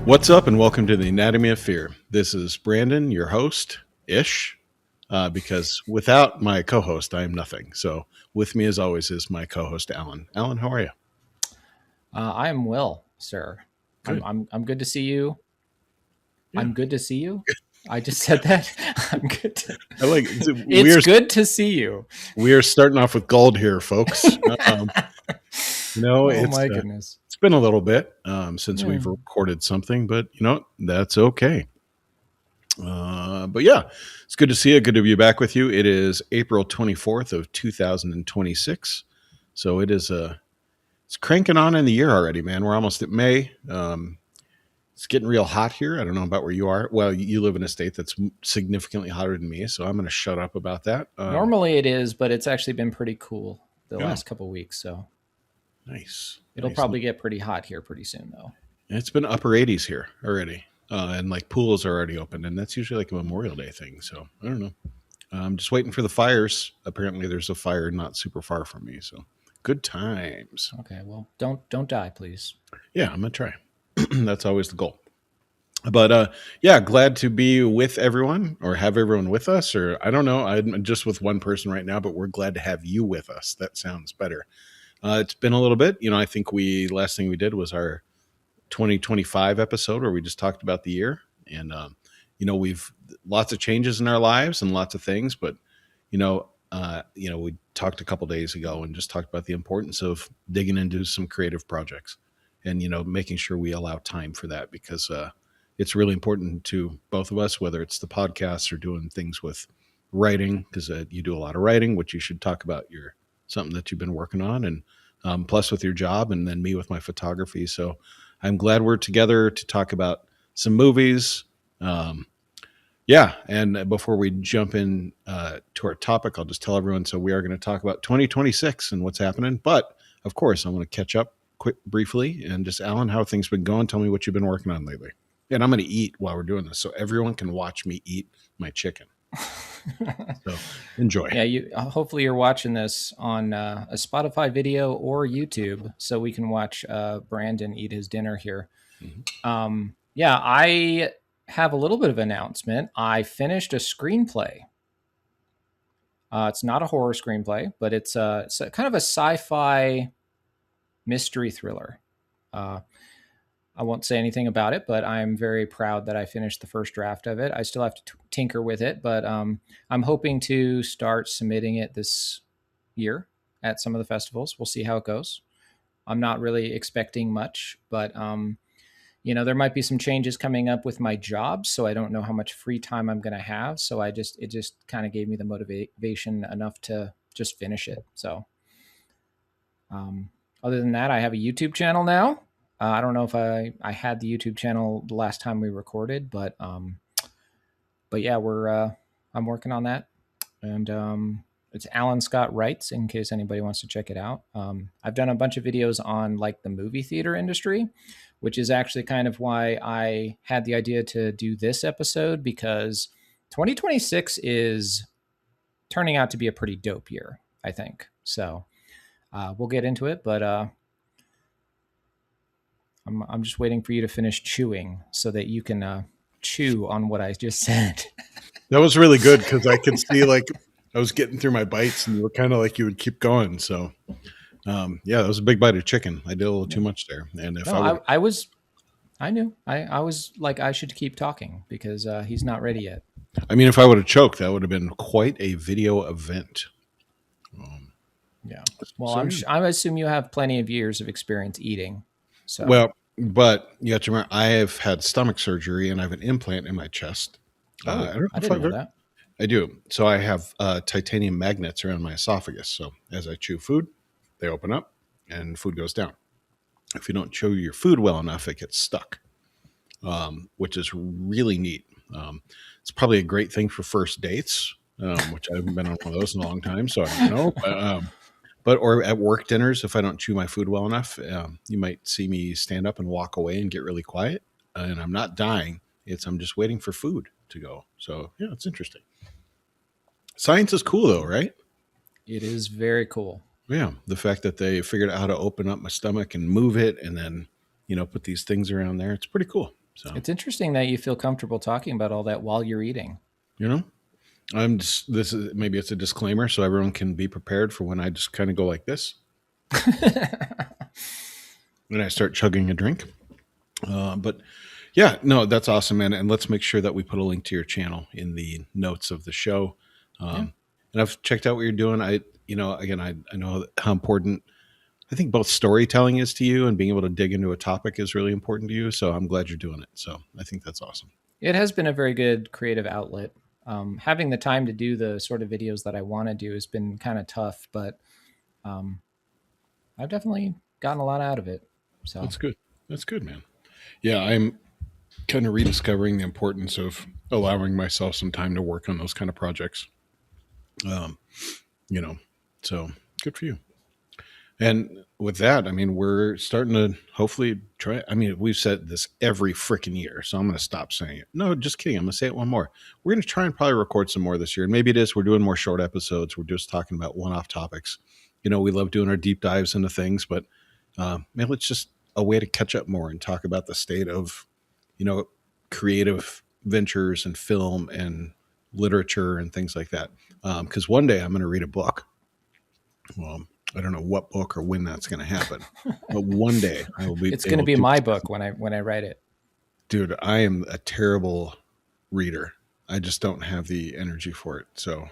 What's up, and welcome to the Anatomy of Fear. This is Brandon, your host-ish, because without my co-host, I am nothing. So with me, as always, is my co-host, Alan. Alan, how are you? I am well, sir. Good. I'm good to see you. Yeah. I'm good to see you. I just said that. I'm good. I like It's good to see you. we are starting off with gold here, folks. Um, Oh it's my goodness. it's been a little bit since Yeah. we've recorded something, but that's okay. But yeah, it's good to see you. Good to be back with you. It is April 24th of 2026. So it's cranking on in the year already, man. We're almost at May. It's getting real hot here. I don't know about where you are. Well, you live in a state that's significantly hotter than me, so I'm going to shut up about that. Normally it is, but it's actually been pretty cool the Yeah. last couple of weeks. So Nice. it'll Nice. probably get pretty hot here pretty soon, though. It's been upper 80s here already. And like pools are already open, and that's usually like a Memorial Day thing. So I don't know. I'm just waiting for the fires. Apparently, there's a fire not super far from me. So good times. Okay, well, don't die, please. Yeah, I'm gonna try. That's always the goal. But yeah, glad to be with everyone or have everyone with us. Or I don't know, I'm just with one person right now, but we're glad to have you with us. That sounds better. It's been a little bit. I think last thing we did was our 2025 episode where we just talked about the year, and we've lots of changes in our lives and lots of things, but we talked a couple days ago and just talked about the importance of digging into some creative projects and making sure we allow time for that, because it's really important to both of us, whether it's the podcasts or doing things with writing, because you do a lot of writing, which you should talk about something that you've been working on, and plus with your job, and then me with my photography. So I'm glad we're together to talk about some movies. Yeah, and before we jump in to our topic, I'll just tell everyone, so we are going to talk about 2026 and what's happening. But, of course, I want to catch up briefly. And just, Alan, how have things been going? Tell me what you've been working on lately. And I'm going to eat while we're doing this, so everyone can watch me eat my chicken. So enjoy. Yeah, hopefully you're watching this on a Spotify video or YouTube, so we can watch Brandon eat his dinner here. Mm-hmm. Yeah, I have a little bit of an announcement. I finished a screenplay. It's not a horror screenplay, but it's a kind of a sci-fi mystery thriller. I won't say anything about it, but I'm very proud that I finished the first draft of it. I still have to tinker with it, but I'm hoping to start submitting it this year at some of the festivals. We'll see how it goes. I'm not really expecting much, but there might be some changes coming up with my job, so I don't know how much free time I'm going to have. So it just kind of gave me the motivation enough to just finish it. So other than that, I have a YouTube channel now. I don't know if I had the YouTube channel the last time we recorded, but yeah, I'm working on that, and it's Alan Scott Writes, in case anybody wants to check it out. I've done a bunch of videos on like the movie theater industry, which is actually kind of why I had the idea to do this episode, because 2026 is turning out to be a pretty dope year, I think. So we'll get into it, but I'm just waiting for you to finish chewing so that you can chew on what I just said. That was really good, because I could see like I was getting through my bites, and you were kind of like you would keep going. So yeah, that was a big bite of chicken. I did a little too much there, and if I knew I was like, I should keep talking because he's not ready yet. I mean, if I would have choked, that would have been quite a video event. Yeah. Well, I assume you have plenty of years of experience eating. So well, but you have to remember, I have had stomach surgery and I have an implant in my chest. I didn't know that. I do. So I have titanium magnets around my esophagus. So as I chew food, they open up and food goes down. If you don't chew your food well enough, it gets stuck, which is really neat. It's probably a great thing for first dates, which I haven't been on one of those in a long time, so I don't know. But or at work dinners, if I don't chew my food well enough, you might see me stand up and walk away and get really quiet. And I'm not dying. I'm just waiting for food to go. So yeah, it's interesting. Science is cool though, right? It is very cool. Yeah, the fact that they figured out how to open up my stomach and move it, and then put these things around there. It's pretty cool. So, It's interesting that you feel comfortable talking about all that while you're eating. you know, I'm just, this is, maybe it's a disclaimer so everyone can be prepared for when I just kind of go like this when I start chugging a drink. But yeah, no, that's awesome, man. And let's make sure that we put a link to your channel in the notes of the show. Yeah. And I've checked out what you're doing. Again, I know how important I think both storytelling is to you and being able to dig into a topic is really important to you. So I'm glad you're doing it. So I think that's awesome. It has been a very good creative outlet. Having the time to do the sort of videos that I want to do has been kind of tough, but I've definitely gotten a lot out of it. So That's good. That's good, man. Yeah, I'm kind of rediscovering the importance of allowing myself some time to work on those kind of projects. Um, you know, so good for you. And with that, I mean, we're starting to hopefully try. I mean, we've said this every freaking year, so I'm going to stop saying it. No, just kidding. I'm going to say it one more. We're going to try and probably record some more this year. And maybe it is we're doing more short episodes. We're just talking about one-off topics. We love doing our deep dives into things, but man, it's just a way to catch up more and talk about the state of, creative ventures and film and literature and things like that. Because one day I'm going to read a book. Well, I don't know what book or when that's going to happen, but one day I will be. it's going to be my book when I write it. Dude, I am a terrible reader. I just don't have the energy for it. So,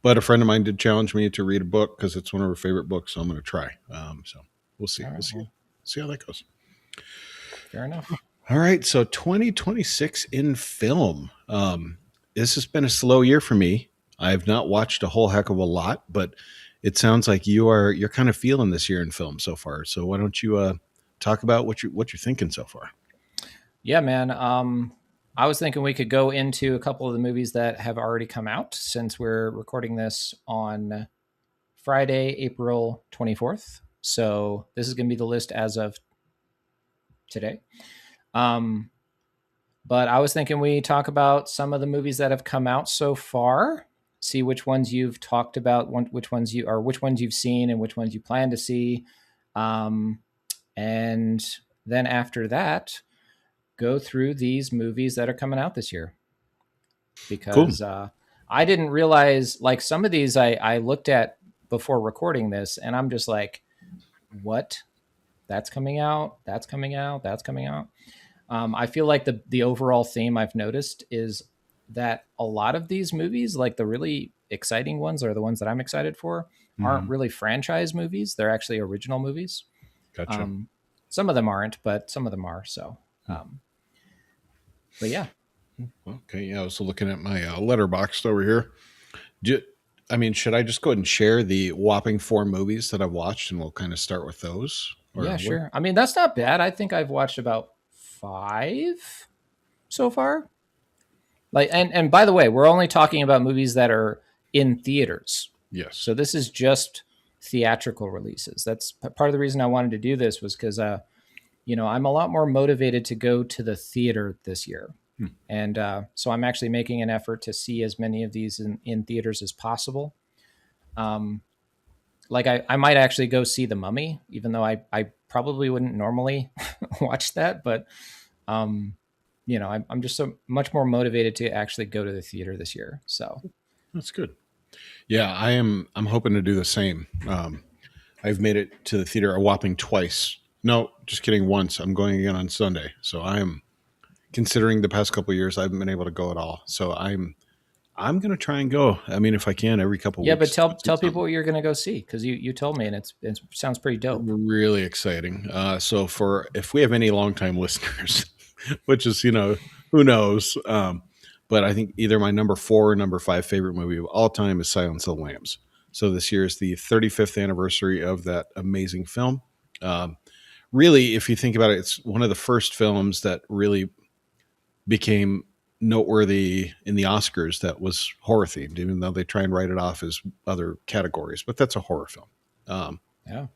but a friend of mine did challenge me to read a book because it's one of her favorite books. So I'm going to try. So we'll see. All right, We'll see how that goes. Fair enough. All right. So 2026 in film. This has been a slow year for me. I have not watched a whole heck of a lot, but it sounds like you're kind of feeling this year in film so far. So why don't you talk about what you're thinking so far? Yeah, man. I was thinking we could go into a couple of the movies that have already come out since we're recording this on Friday, April 24th. So this is going to be the list as of today. But I was thinking we talk about some of the movies that have come out so far, see which ones you've talked about, which ones you've seen and which ones you plan to see. And then after that, go through these movies that are coming out this year. Because cool. I didn't realize, like, some of these I looked at before recording this, and I'm just like, what? That's coming out. That's coming out. That's coming out. I feel like the overall theme I've noticed is that a lot of these movies, like the really exciting ones or the ones that I'm excited for, aren't really franchise movies. They're actually original movies. Gotcha. Some of them aren't, but some of them are. So, but yeah. Okay. Yeah. I was looking at my letterbox over here. Should I just go ahead and share the whopping 4 movies that I've watched and we'll kind of start with those? Yeah, sure. I mean, that's not bad. I think I've watched about 5 so far. Like, and by the way, we're only talking about movies that are in theaters. Yes. So this is just theatrical releases. That's part of the reason I wanted to do this was because, I'm a lot more motivated to go to the theater this year. And so I'm actually making an effort to see as many of these in theaters as possible. Like I might actually go see The Mummy, even though I probably wouldn't normally watch that. But, I'm just so much more motivated to actually go to the theater this year. So that's good. Yeah, I'm hoping to do the same. I've made it to the theater a whopping twice. No, just kidding. Once. I'm going again on Sunday. So I'm considering the past couple of years, I haven't been able to go at all. So I'm going to try and go. I mean, if I can, every couple of weeks. Yeah, but tell people what you're going to go see, because you told me, and it sounds pretty dope. Really exciting. So if we have any longtime listeners, which is, who knows, but I think either my number 4 or number 5 favorite movie of all time is Silence of the Lambs. So this year is the 35th anniversary of that amazing film. Really, if you think about it, it's one of the first films that really became noteworthy in the Oscars that was horror themed, even though they try and write it off as other categories, but that's a horror film. Yeah.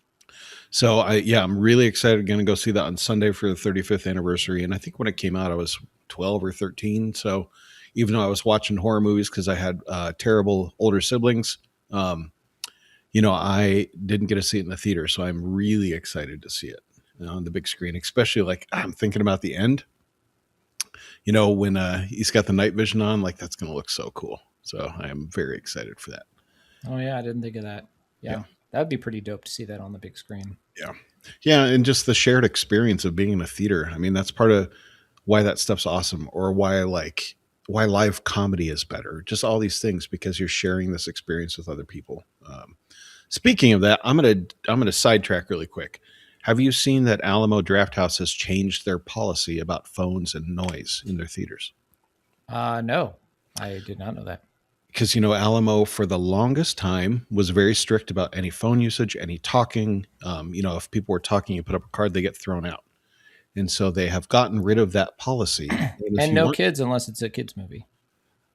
So I'm really excited. Going to go see that on Sunday for the 35th anniversary. And I think when it came out, I was 12 or 13. So even though I was watching horror movies because I had terrible older siblings, I didn't get to see it in the theater. So I'm really excited to see it on the big screen, especially I'm thinking about the end. when he's got the night vision on, like that's going to look so cool. So I am very excited for that. Oh yeah, I didn't think of that. Yeah. Yeah, that'd be pretty dope to see that on the big screen. Yeah. Yeah. And just the shared experience of being in a theater. I mean, that's part of why that stuff's awesome, or why live comedy is better. Just all these things, because you're sharing this experience with other people. Speaking of that, I'm gonna sidetrack really quick. Have you seen that Alamo Drafthouse has changed their policy about phones and noise in their theaters? No, I did not know that. Because Alamo for the longest time was very strict about any phone usage, any talking. If people were talking, you put up a card, they get thrown out. And so they have gotten rid of that policy. And if And you no want, kids unless it's a kids movie.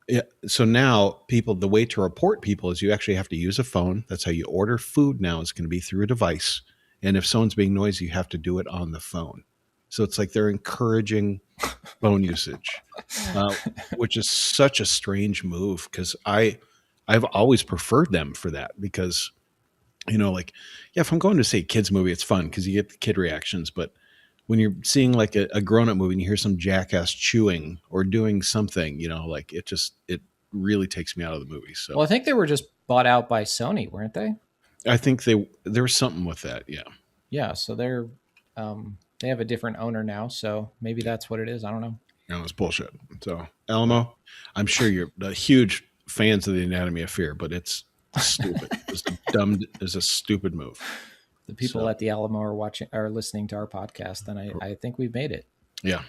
yeah, so now the way to report people is you actually have to use a phone. That's how you order food now. It's going to be through a device. And if someone's being noisy, you have to do it on the phone. So it's like they're encouraging phone usage, uh, which is such a strange move, because I've always preferred them for that, because like, yeah, if I'm going to see a kids movie, it's fun because you get the kid reactions. But when you're seeing like a grown-up movie and you hear some jackass chewing or doing something, like it really takes me out of the movie. So Well, I think they were just bought out by Sony, weren't they? I think there was something with that. Yeah. Yeah, so they have a different owner now, so maybe that's what it is. I don't know. No, it's bullshit. So Alamo, I'm sure you're huge fans of the Anatomy of Fear, but it's stupid. It's a stupid move. The people So, at the Alamo are listening to our podcast, then I think we've made it. yeah,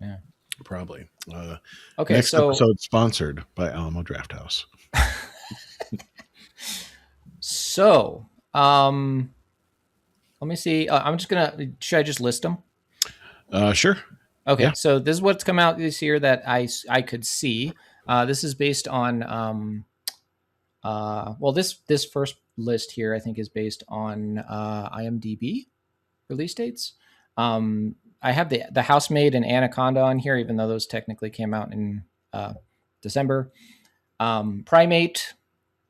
Yeah. probably. Okay, Next so episode sponsored by Alamo Drafthouse. so let me see. Should I just list them? Sure. Okay, Yeah. so this is what's come out this year that I could see. This is based on well, this first list here I think is based on IMDb release dates. I have the Housemaid and Anaconda on here, even though those technically came out in December. Primate,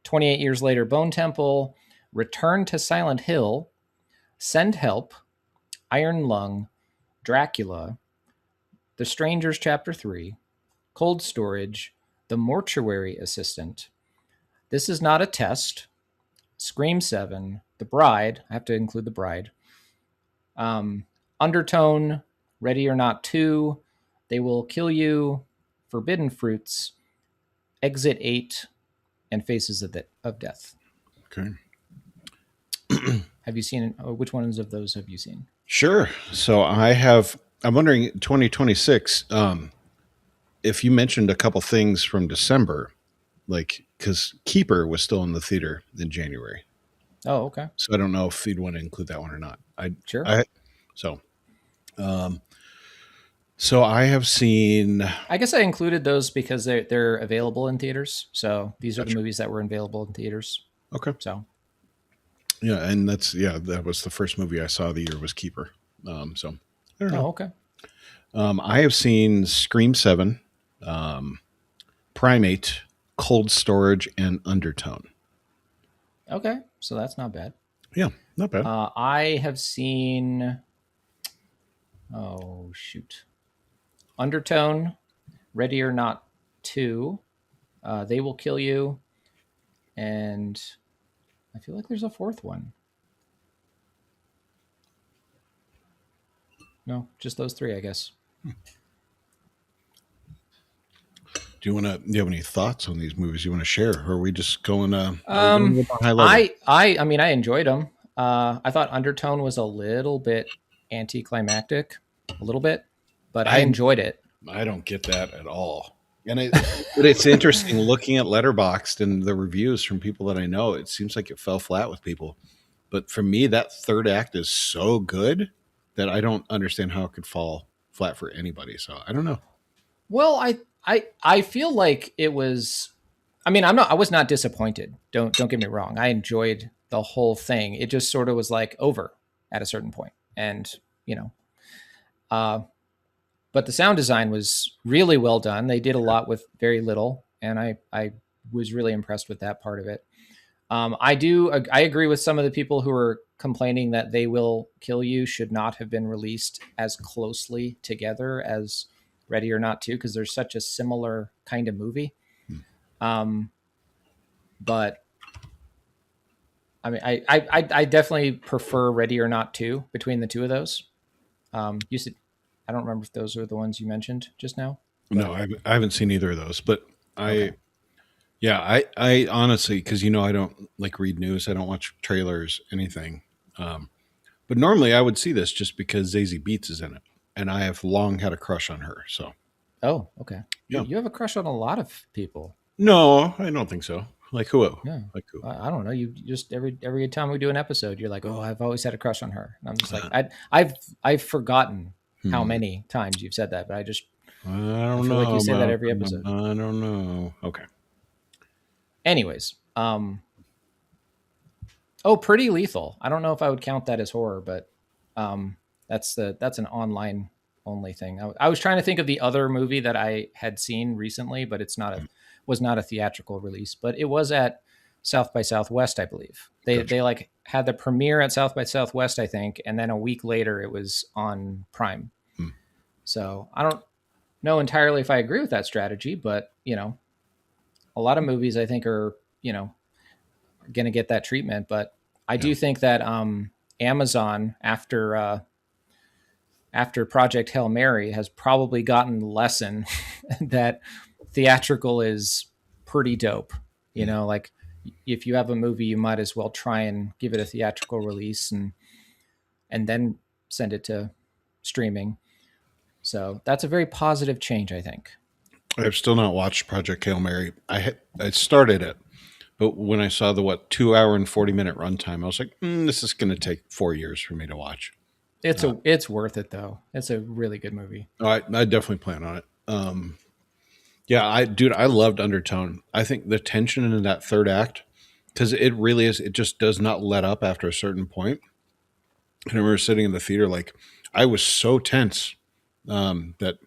28 Years Later, Bone Temple, Return to Silent Hill, Send Help, Iron Lung, Dracula, The Strangers Chapter 3, Cold Storage, The Mortuary Assistant, This Is Not a Test, Scream 7, The Bride, I have to include The Bride, Undertone, Ready or Not 2, They Will Kill You, Forbidden Fruits, Exit 8, and Faces of Death. Okay. Have you seen, which ones of those have you seen? Sure. So I'm wondering 2026, if you mentioned a couple things from December, like, because Keeper was still in the theater in January. Oh, okay. So I don't know if you'd want to include that one or not. Sure. So I have seen. I guess I included those because they're available in theaters. So these are Gotcha. the movies that were available in theaters. Okay. So Yeah, and that was the first movie I saw the year was Keeper. So I don't know. oh, okay. I have seen Scream 7, Primate, Cold Storage, and Undertone. Okay. So that's not bad. Yeah, not bad. I have seen, oh, shoot. Undertone, Ready or Not 2, They Will Kill You, and I feel like there's a fourth one. No, just those three, I guess. Do you have any thoughts on these movies you want to share, or are we just going going with a high level? I mean, I enjoyed them. I thought Undertone was a little bit anticlimactic, a little bit, but I enjoyed it. I don't get that at all. But it's interesting looking at Letterboxd and the reviews from people that I know. It seems like it fell flat with people. But for me, that third act is so good that I don't understand how it could fall flat for anybody. So I don't know. Well, I feel like it was. I mean, I was not disappointed. Don't get me wrong. I enjoyed the whole thing. It just sort of was like over at a certain point, and but the sound design was really well done. They did a lot with very little, and I was really impressed with that part of it. I agree with some of the people who are complaining that They Will Kill You should not have been released as closely together as Ready or Not 2 because there's such a similar kind of movie. Um, but I mean, I definitely prefer Ready or Not 2 between the two of those. You said, I don't remember if those are the ones you mentioned just now, No, but I haven't seen either of those, but okay. yeah, I honestly, because I don't like read news, I don't watch trailers, anything. Um, but normally I would see this just because Zazie Beetz is in it, and I have long had a crush on her. So Oh, okay. yeah, You have a crush on a lot of people. no, I don't think so. Like who? Yeah. Like who? I don't know. You just every time we do an episode, you're like, "Oh, I've always had a crush on her." And I'm just like, Uh, I've forgotten how hmm. many times you've said that, but I I don't feel like know you say that about. every episode. I don't know. Okay. Anyways, oh, Pretty Lethal. I don't know if I would count that as horror, but that's an online only thing. I was trying to think of the other movie that I had seen recently, but it's not a was not a theatrical release, but it was at South by Southwest, I believe. Gotcha. They like had the premiere at South by Southwest, I think, and then a week later it was on Prime. Hmm. So I don't know entirely if I agree with that strategy, but a lot of movies I think are going to get that treatment. But I Yeah. do think that Amazon after Project Hail Mary has probably gotten the lesson that theatrical is pretty dope. Hmm. Like if you have a movie, you might as well try and give it a theatrical release and then send it to streaming. So that's a very positive change, I think. I've still not watched Project Hail Mary. I started it, but when I saw the 2 hour and 40 minute runtime, I was like, this is going to take 4 years for me to watch. It's worth it though. It's a really good movie. I definitely plan on it. Yeah, I loved Undertone. I think the tension in that third act, because it really is, it just does not let up after a certain point. And I remember sitting in the theater, like I was so tense that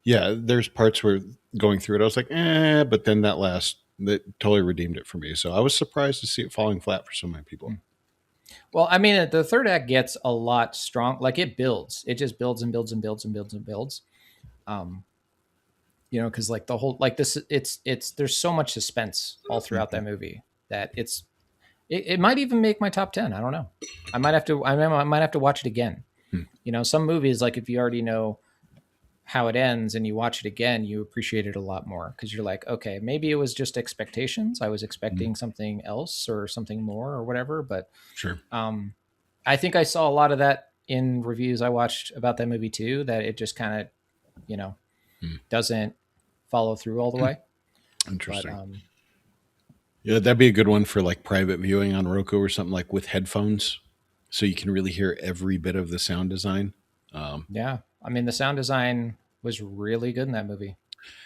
yeah, there's parts where going through it, I was like, but then that totally redeemed it for me. So I was surprised to see it falling flat for so many people. Well, I mean, the third act gets a lot strong. Like it builds. It just builds and builds and builds and builds and builds. Um, because like the whole like this, it's there's so much suspense all throughout Mhm. that movie that it might even make my top 10. I don't know. I might have to watch it again. Hmm. Some movies like if you already know how it ends and you watch it again, you appreciate it a lot more because you're like, okay, maybe it was just expectations. I was Hmm. expecting something else or something more or whatever. But Sure. um, I think I saw a lot of that in reviews I watched about that movie too. That it just kind of, Hmm. doesn't follow through all the way. But Interesting. Yeah, that'd be a good one for like private viewing on Roku or something, like with headphones, so you can really hear every bit of the sound design. Um, yeah, I mean, the sound design was really good in that movie.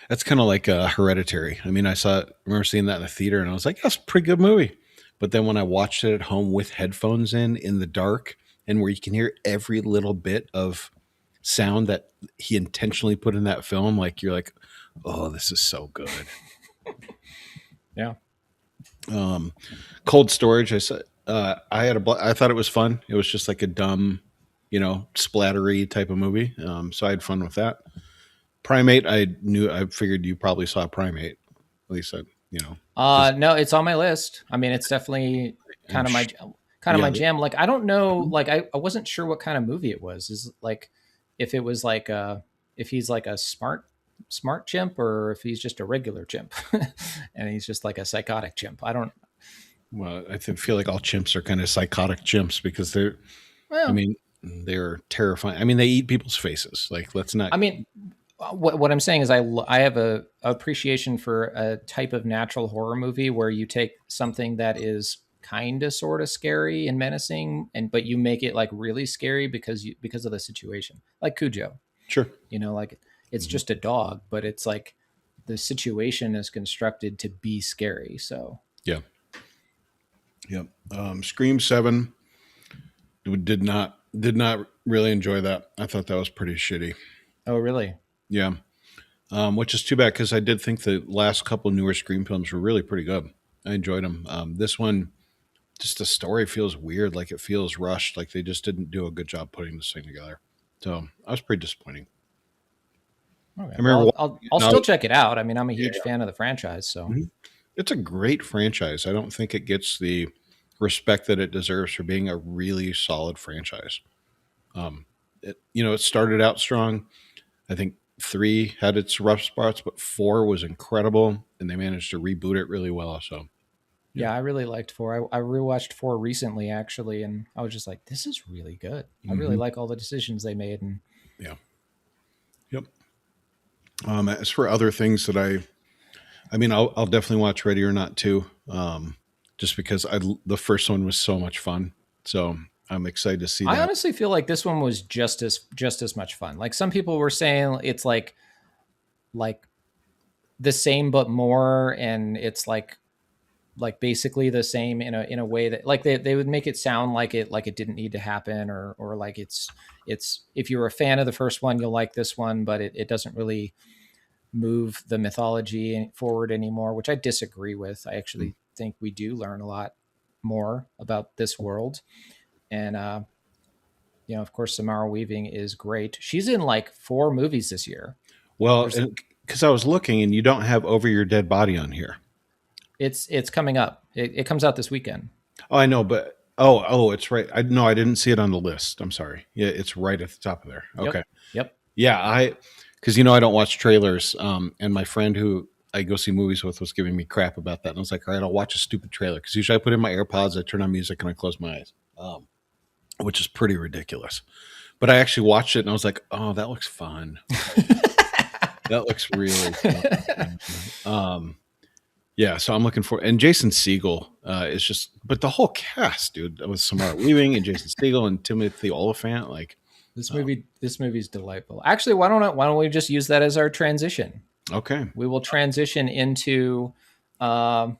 that's kind of like Hereditary. I mean, remember seeing that in the theater, and I was like, "That's a pretty good movie." But then when I watched it at home with headphones in the dark, and where you can hear every little bit of sound that he intentionally put in that film, like you're like, "Oh, this is so good." Yeah. Um, Cold Storage. I thought it was fun. It was just like a dumb, splattery type of movie. So I had fun with that. Primate. I figured you probably saw Primate. At least because No, it's on my list. I mean, it's definitely kind and of my yeah, jam. Like, I don't know. Like, I wasn't sure what kind of movie it was. Is like if it was like if he's like a smart chimp or if he's just a regular chimp and he's just like a psychotic chimp. I don't. well, feel like all chimps are kind of psychotic chimps because I Well, mean, they're terrifying. I mean, they eat people's faces. Like, let's not. I mean, what I'm saying is I have a appreciation for a type of natural horror movie where you take something that is kind of sort of scary and menacing but you make it like really scary because of the situation. Like Cujo, Sure. like it's Mhm. just a dog, but it's like the situation is constructed to be scary. So, Yeah. Yeah. Scream 7 did not really enjoy that. I thought that was pretty shitty. oh really? Yeah. Which is too bad because I did think the last couple newer Scream films were really pretty good. I enjoyed them. This one, just the story feels weird, like it feels rushed, like they just didn't do a good job putting this thing together. So I was pretty disappointing. Okay. I remember Well, watching it I'll and I still was- check it out. I mean, I'm a yeah. huge fan of the franchise, so Mhm. It's a great franchise. I don't think it gets the respect that it deserves for being a really solid franchise. It started out strong. I think three had its rough spots, but four was incredible, and they managed to reboot it really well. So, yeah. yeah, I really liked four. I rewatched four recently, actually, and I was just like, this is really good. I really Hmm. like all the decisions they made, and Yeah. Yep. As for other things that I mean, I'll definitely watch Ready or Not too, just because the first one was so much fun. So I'm excited to see I that. honestly feel like this one was just as much fun. Like some people were saying, it's like the same but more, and it's like basically the same in a way that like they would make it sound like it didn't need to happen, or like it's if you're a fan of the first one you'll like this one, but it doesn't really move the mythology forward anymore, which I disagree with. I Mm. actually think we do learn a lot more about this world. And of course Samara Weaving is great. She's in like 4 movies this year. Well, There's because I was looking, and you don't have Over Your Dead Body on here. it's coming up. It comes out this weekend. Oh, I know, but oh, it's right. I no, I didn't see it on the list. I'm sorry. Yeah, it's right at the top of there. Yep. Okay. Yep. Yeah, because I don't watch trailers. And my friend who I go see movies with was giving me crap about that, and I was like, all right, I'll watch a stupid trailer because usually I put in my AirPods, I turn on music, and I close my eyes, which is pretty ridiculous. But I actually watched it, and I was like, oh, that looks fun. That looks really fun. Yeah, so I'm looking for, and Jason Segel is just, but the whole cast, dude, with Samara Weaving and Jason Segel and Timothy Oliphant, like, This movie's delightful. Actually, why don't we just use that as our transition? okay, We will transition into um,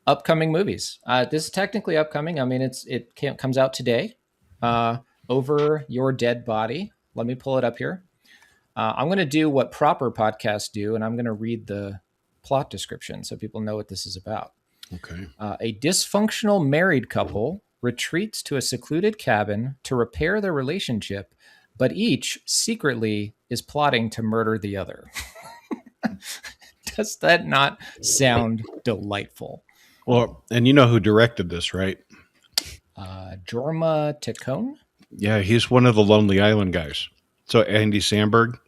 upcoming movies. This is technically upcoming. I mean, comes out today. Over Your Dead Body. Let me pull it up here. I'm going to do what proper podcasts do, and I'm going to read the plot description so people know what this is about. okay. A dysfunctional married couple retreats to a secluded cabin to repair their relationship, but each secretly is plotting to murder the other. Does that not sound delightful? Well, and you know who directed this, right? Jorma Taccone? Yeah, he's one of the Lonely Island guys. So Andy Samberg,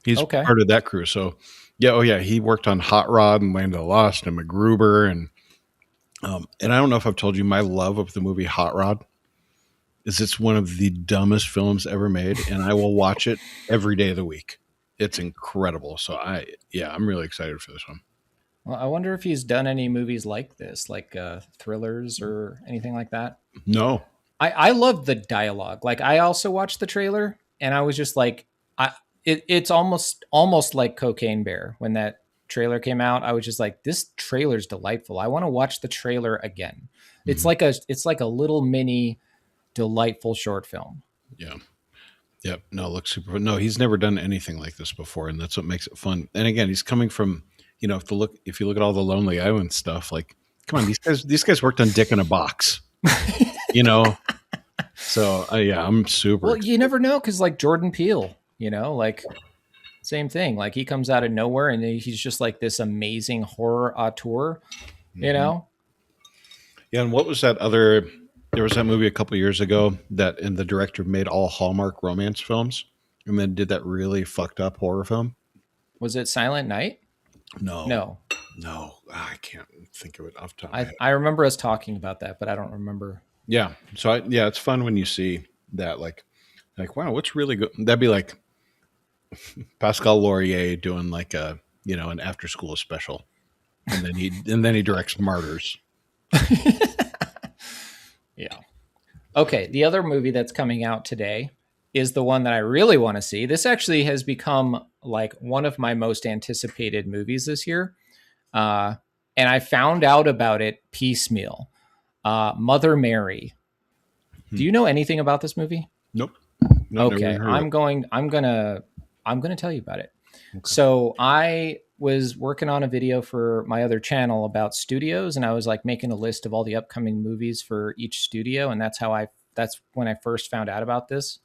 he's Okay. part of that crew. So yeah, oh yeah, he worked on Hot Rod and Land of the Lost and MacGruber, and I don't know if I've told you my love of the movie Hot Rod is it's one of the dumbest films ever made, and I will watch it every day of the week. It's incredible. So I'm really excited for this one. Well, I wonder if he's done any movies like this, like thrillers or anything like that. No. I love the dialogue. Like I also watched the trailer, and I was just like, it's almost like Cocaine Bear when that trailer came out. I was just like, this trailer's delightful. I want to watch the trailer again. It's like a little mini delightful short film. Yeah. Yep. No, it looks super. No, he's never done anything like this before, and that's what makes it fun. And again, he's coming from, if you look at all the Lonely Island stuff, like, come on, these guys worked on Dick in a Box, you know. So yeah, I'm super. Well, you never know, because like Jordan Peele, like same thing. Like he comes out of nowhere and he's just like this amazing horror auteur, Yeah, and what was that other? There was that movie a couple years ago and the director made all Hallmark romance films, and then did that really fucked up horror film. Was it Silent Night? No, No. no, I can't think of it off the top of my I, head. I remember us talking about that, but I don't remember. Yeah, so yeah, it's fun when you see that, like wow, what's really good? That'd be like Pascal Laurier doing like an after school special, and then he directs Martyrs. Yeah. Okay. The other movie that's coming out today is the one that I really want to see. This actually has become like one of my most anticipated movies this year. And I found out about it piecemeal. Mother Mary. Do you know anything about this movie? Nope. No, never Okay. even heard of it. I'm gonna tell you about it. So I was working on a video for my other channel about studios, and I was like making a list of all the upcoming movies for each studio, and that's when I first found out about this.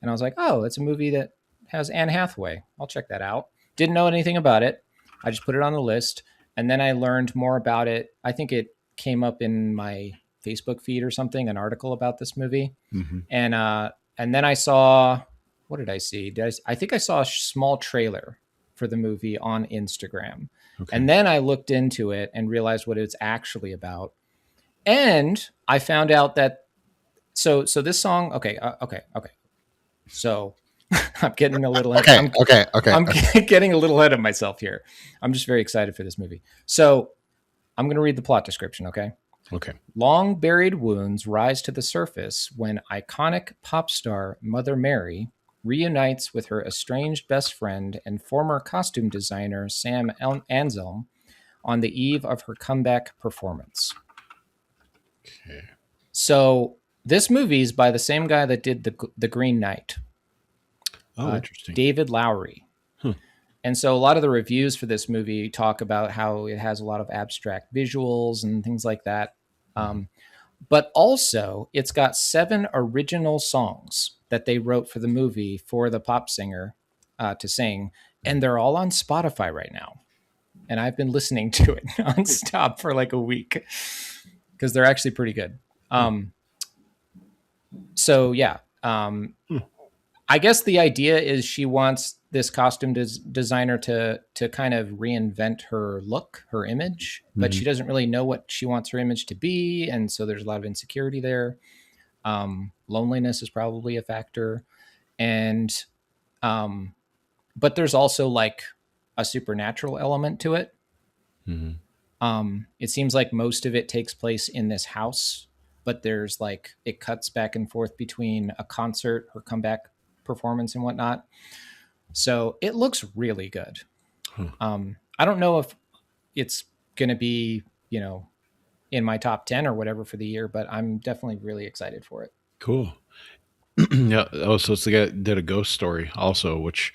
And I was like, oh, it's a movie that has Anne Hathaway. I'll check that out. Didn't know anything about it. I just put it on the list, and then I learned more about it. I think it came up in my Facebook feed or something, an article about this movie, Mm-hmm. and then I saw, what did I see? I think I saw a small trailer for the movie on Instagram, Okay. and then I looked into it and realized what it's actually about, and I found out that so this song. Okay. So I'm getting a little. I'm getting a little ahead of myself here. I'm just very excited for this movie. So I'm going to read the plot description, okay? Okay. Long buried wounds rise to the surface when iconic pop star Mother Mary reunites with her estranged best friend and former costume designer Sam Anselm on the eve of her comeback performance. Okay. So this movie is by the same guy that did the Green Knight. Oh, interesting. David Lowery. And so a lot of the reviews for this movie talk about how it has a lot of abstract visuals and things like that. But also, it's got 7 original songs that they wrote for the movie for the pop singer to sing. And they're all on Spotify right now. And I've been listening to it nonstop for like a week because they're actually pretty good. So, yeah. I guess the idea is she wants this costume designer to kind of reinvent her look, her image, but she doesn't really know what she wants her image to be. And so there's a lot of insecurity there. Loneliness is probably a factor. And, but there's also like a supernatural element to it. It seems like most of it takes place in this house, but there's like, it cuts back and forth between a concert, her comeback performance and whatnot. So it looks really good. I don't know if it's going to be, in my top 10 or whatever for the year, but I'm definitely really excited for it. Cool. Yeah. Oh, so it's the guy that did a ghost story also, which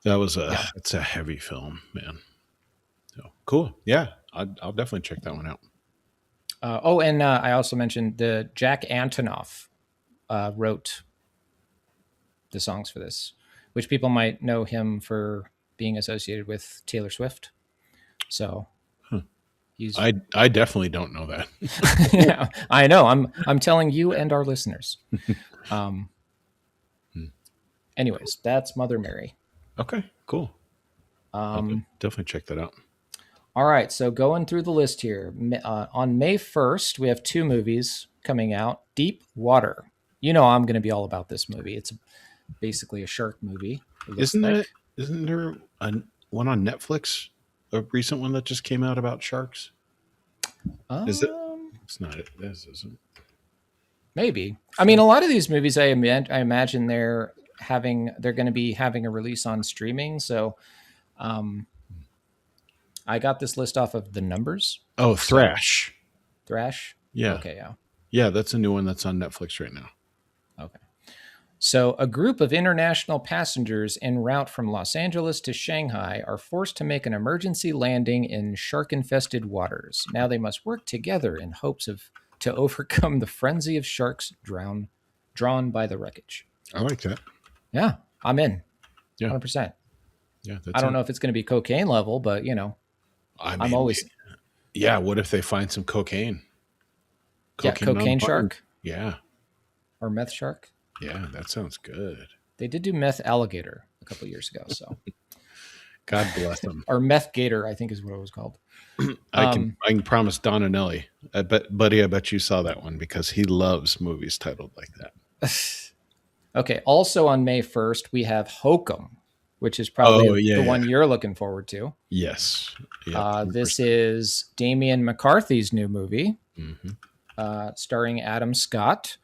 it's a heavy film, man. So cool. Yeah. I'll definitely check that one out. And I also mentioned the Jack Antonoff wrote the songs for this, which people might know him for being associated with Taylor Swift. So I definitely don't know that. Yeah, I know. I'm telling you and our listeners. Anyways, that's Mother Mary. Okay, cool. I'll definitely check that out. All right, so going through the list here. On May 1st, we have 2 movies coming out. Deep Water. I'm going to be all about this movie. It's basically a shark movie. Isn't there one on Netflix, a recent one that just came out about sharks? Is it? It's not it. This isn't. Maybe. I mean, a lot of these movies, I imagine they're going to be having a release on streaming. So, I got this list off of The Numbers. Oh, Thrash. Thrash? Yeah. Okay, yeah. Yeah, that's a new one that's on Netflix right now. Okay. So a group of international passengers en route from Los Angeles to Shanghai are forced to make an emergency landing in shark-infested waters. Now they must work together in hopes to overcome the frenzy of sharks drawn by the wreckage. I like that. Yeah, I'm in. Yeah. 100%. Yeah, I don't know if it's going to be cocaine level, but I'm always. Yeah, what if they find some cocaine? Cocaine shark. Yeah. Or meth shark. Yeah, that sounds good. They did do meth alligator a couple of years ago, so. God bless them. Or meth gator, I think is what it was called. I can promise Don and Ellie. I bet you saw that one because he loves movies titled like that. Okay. Also on May 1st, we have Hokum, which is probably the one you're looking forward to. Yes. This is Damian McCarthy's new movie, starring Adam Scott.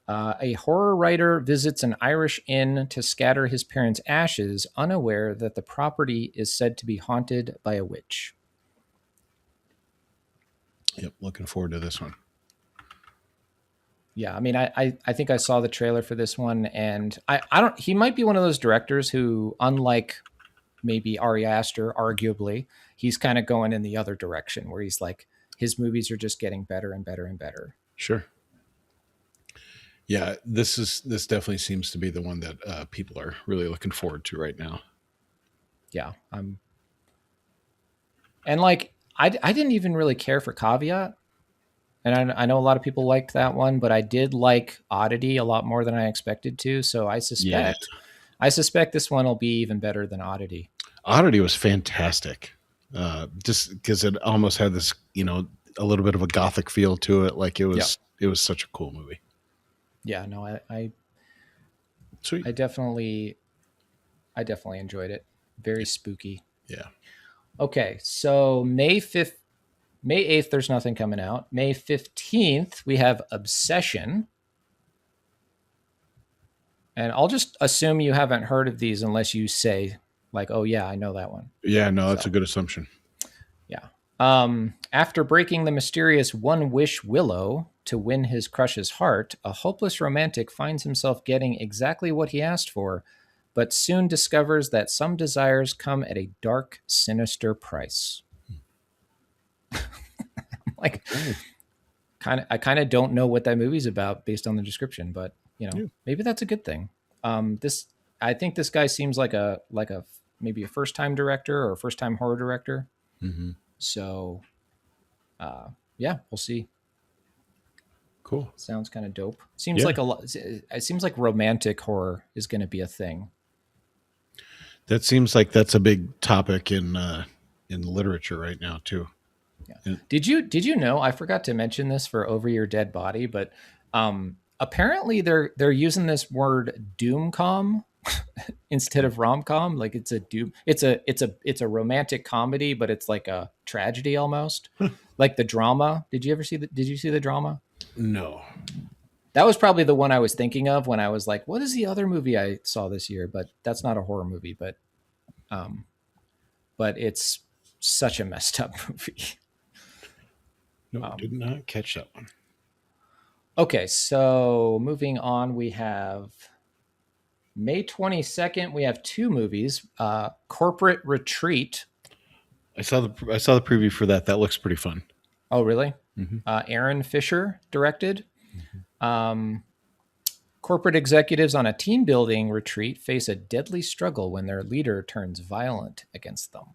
A horror writer visits an Irish inn to scatter his parents' ashes, unaware that the property is said to be haunted by a witch. Yep, looking forward to this one. Yeah, I mean, I think I saw the trailer for this one, and he might be one of those directors who, unlike maybe Ari Aster, arguably, he's kind of going in the other direction where he's like, his movies are just getting better and better and better. Sure. Yeah, this definitely seems to be the one that people are really looking forward to right now. Yeah, and like I didn't even really care for Caveat, and I know a lot of people liked that one, but I did like Oddity a lot more than I expected to. So Yeah, I suspect this one will be even better than Oddity. Oddity was fantastic. Just because it almost had this, a little bit of a gothic feel to it. Like Yeah, it was such a cool movie. yeah, no, Sweet. I definitely enjoyed it. Very spooky. Yeah. Okay, so May 8th, there's nothing coming out. May 15th, we have Obsession. And I'll just assume you haven't heard of these unless you say, like, oh, yeah, I know that one. Yeah, no, that's So, a good assumption. yeah. After breaking the mysterious One Wish Willow to win his crush's heart, a hopeless romantic finds himself getting exactly what he asked for, but soon discovers that some desires come at a dark, sinister price. Like, Okay. I kind of don't know what that movie's about based on the description, but Yeah. maybe that's a good thing. This I think this guy seems like a maybe a first time director or a first time horror director. Mm-hmm. So, yeah, we'll see. Cool. Sounds kind of dope. Seems Yeah. like a lot. It seems like romantic horror is going to be a thing. That seems like that's a big topic in literature right now too. Yeah. And- Did you know? I forgot to mention this for Over Your Dead Body, but apparently they're using this word doomcom instead of romcom. Like it's a doom. It's a romantic comedy, but it's like a tragedy almost. Like the drama. Did you see the drama? no. That was probably the one I was thinking of when I was like, what is the other movie I saw this year? But that's not a horror movie, but it's such a messed up movie. No, did not catch that one. Okay, so moving on, we have May 22nd. We have two movies. Corporate Retreat. I saw the preview for that. That looks pretty fun. Oh, really? Mm-hmm. Aaron Fisher directed. Corporate executives on a team building retreat face a deadly struggle when their leader turns violent against them.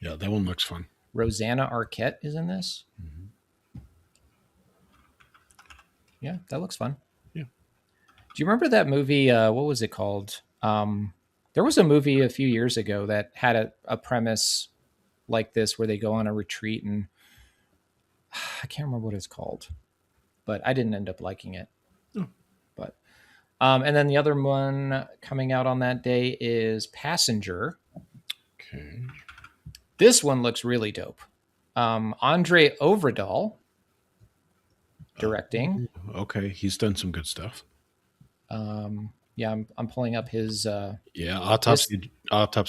Yeah, that one looks fun. Rosanna Arquette is in this. Mm-hmm. Yeah, that looks fun. Yeah. Do you remember that movie? What was it called? There was a movie a few years ago that had a premise like this where they go on a retreat, and I can't remember what it's called, but I didn't end up liking it. Oh. But and then the other one coming out on that day is Passenger. Okay. This one looks really dope. Andre Ovredal directing. Okay, he's done some good stuff. Yeah, I'm pulling up his Autopsy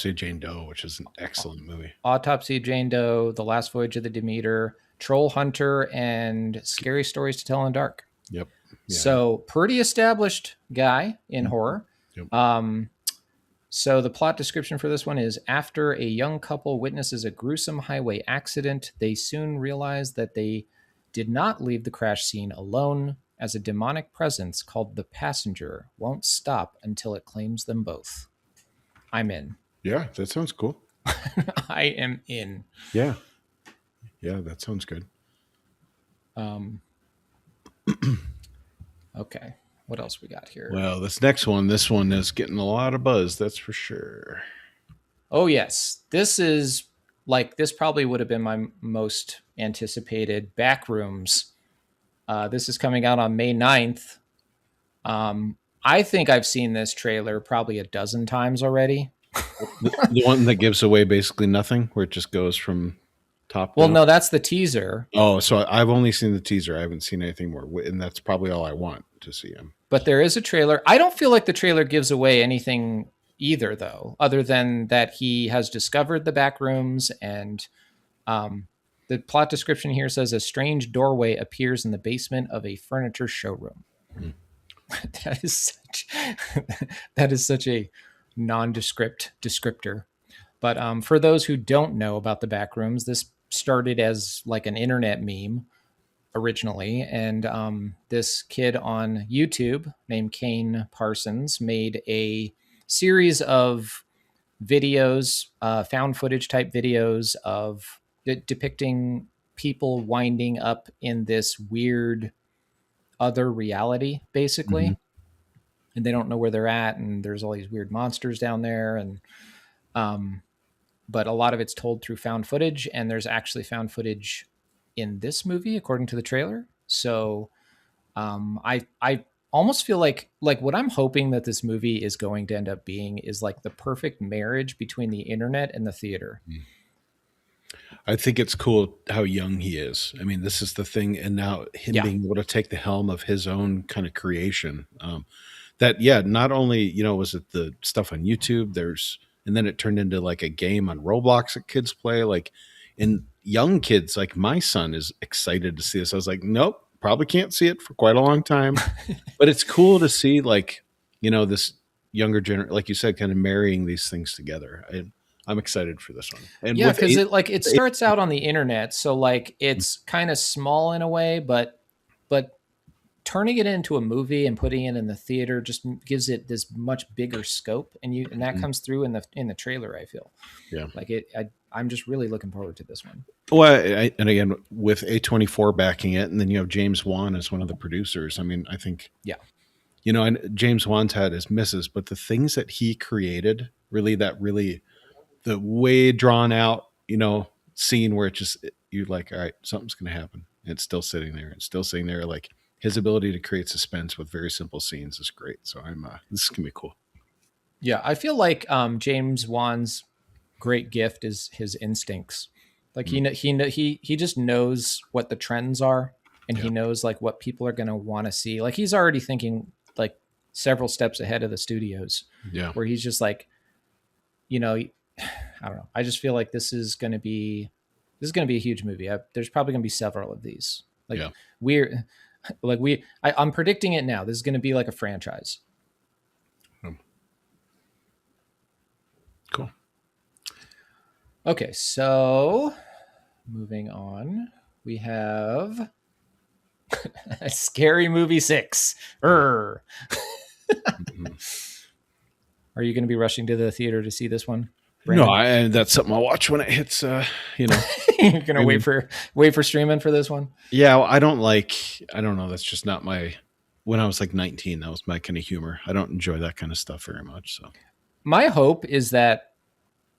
of Jane Doe, which is an excellent movie. Autopsy of Jane Doe, The Last Voyage of the Demeter, Troll Hunter, and Scary Stories to Tell in the Dark. Yep. Yeah. So pretty established guy in horror. Yep. So the plot description for this one is: after a young couple witnesses a gruesome highway accident, they soon realize that they did not leave the crash scene alone, as a demonic presence called the Passenger won't stop until it claims them both. I'm in. Yeah, that sounds cool. I am in. Yeah. Yeah, that sounds good. Okay. What else we got here? Well, this one is getting a lot of buzz, that's for sure. Oh, yes. This probably would have been my most anticipated. Backrooms. This is coming out on May 9th. I think I've seen this trailer probably a dozen times already. The one that gives away basically nothing, where it just goes from top Well, down? no, that's the teaser. Oh, so I've only seen the teaser. I haven't seen anything more, and that's probably all I want to see him. But there is a trailer. I don't feel like the trailer gives away anything either, though, other than that he has discovered the back rooms. And the plot description here says a strange doorway appears in the basement of a furniture showroom. Hmm. that is such a nondescript descriptor. But for those who don't know about the back rooms, this started as like an internet meme originally, and this kid on YouTube named Kane Parsons made a series of videos, found footage type videos of depicting people winding up in this weird other reality, Hmm. basically, and they don't know where they're at, and there's all these weird monsters down there, and um, but a lot of it's told through found footage, and there's actually found footage in this movie according to the trailer. So I almost feel like what I'm hoping that this movie is going to end up being is like the perfect marriage between the internet and the theater. I think it's cool how young he is. I mean, this is the thing, and now him Yeah. being able to take the helm of his own kind of creation. That yeah, not only was it the stuff on YouTube, and then it turned into like a game on Roblox that kids play, like, and young kids like my son is excited to see this. I was like, nope, probably can't see it for quite a long time, but it's cool to see like this younger generation, like you said, kind of marrying these things together. I'm excited for this one, and Yeah, with because eight. it starts out on the internet, so like it's kind of small in a way, but turning it into a movie and putting it in the theater just gives it this much bigger scope, and that Mhm. comes through in the trailer. I feel Yeah. like it. I'm just really looking forward to this one. Well, and again, with A24 backing it, and then you have James Wan as one of the producers. I mean, I think, Yeah, and James Wan's had his misses, but the things that he created, really, the way drawn out, scene where it just, you're like, all right, something's going to happen. And it's still sitting there. It's still sitting there. Like his ability to create suspense with very simple scenes is great. So this is going to be cool. yeah. I feel like James Wan's great gift is his instincts. Like Mm, he just knows what the trends are, and yeah. he knows like what people are going to want to see. Like he's already thinking like several steps ahead of the studios, Yeah. where he's just like, I don't know. I just feel like this is going to be a huge movie. There's probably going to be several of these. Like Yeah. we're I'm predicting it now. This is going to be like a franchise. Um, cool. Okay, so moving on, we have a Scary Movie 6. Urgh. Mhm. Are you going to be rushing to the theater to see this one, No, Brandon? that's something I'll watch when it hits, You're going to streaming. wait for streaming for this one? Yeah, well, I don't know. That's just not my, when I was like 19, that was my kind of humor. I don't enjoy that kind of stuff very much. So, My hope is that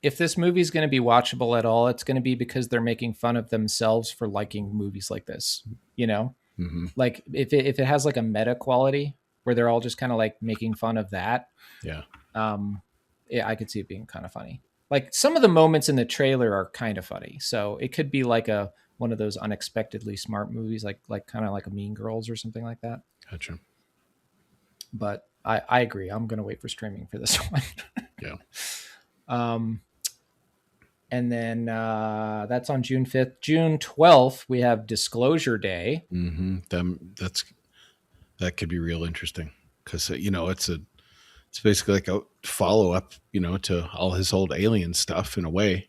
if this movie is going to be watchable at all, it's going to be because they're making fun of themselves for liking movies like this. You know, hmm, like if it has like a meta quality where they're all just kind of like making fun of that, yeah. um, yeah, I could see it being kind of funny. Like some of the moments in the trailer are kind of funny, so it could be like a one of those unexpectedly smart movies, like kind of like a Mean Girls or something like that. Gotcha. But I agree. I'm gonna wait for streaming for this one. Yeah. um, and then that's on June 5th. June 12th, we have Disclosure Day. That could be real interesting because, it's basically like a follow up, to all his old Alien stuff in a way,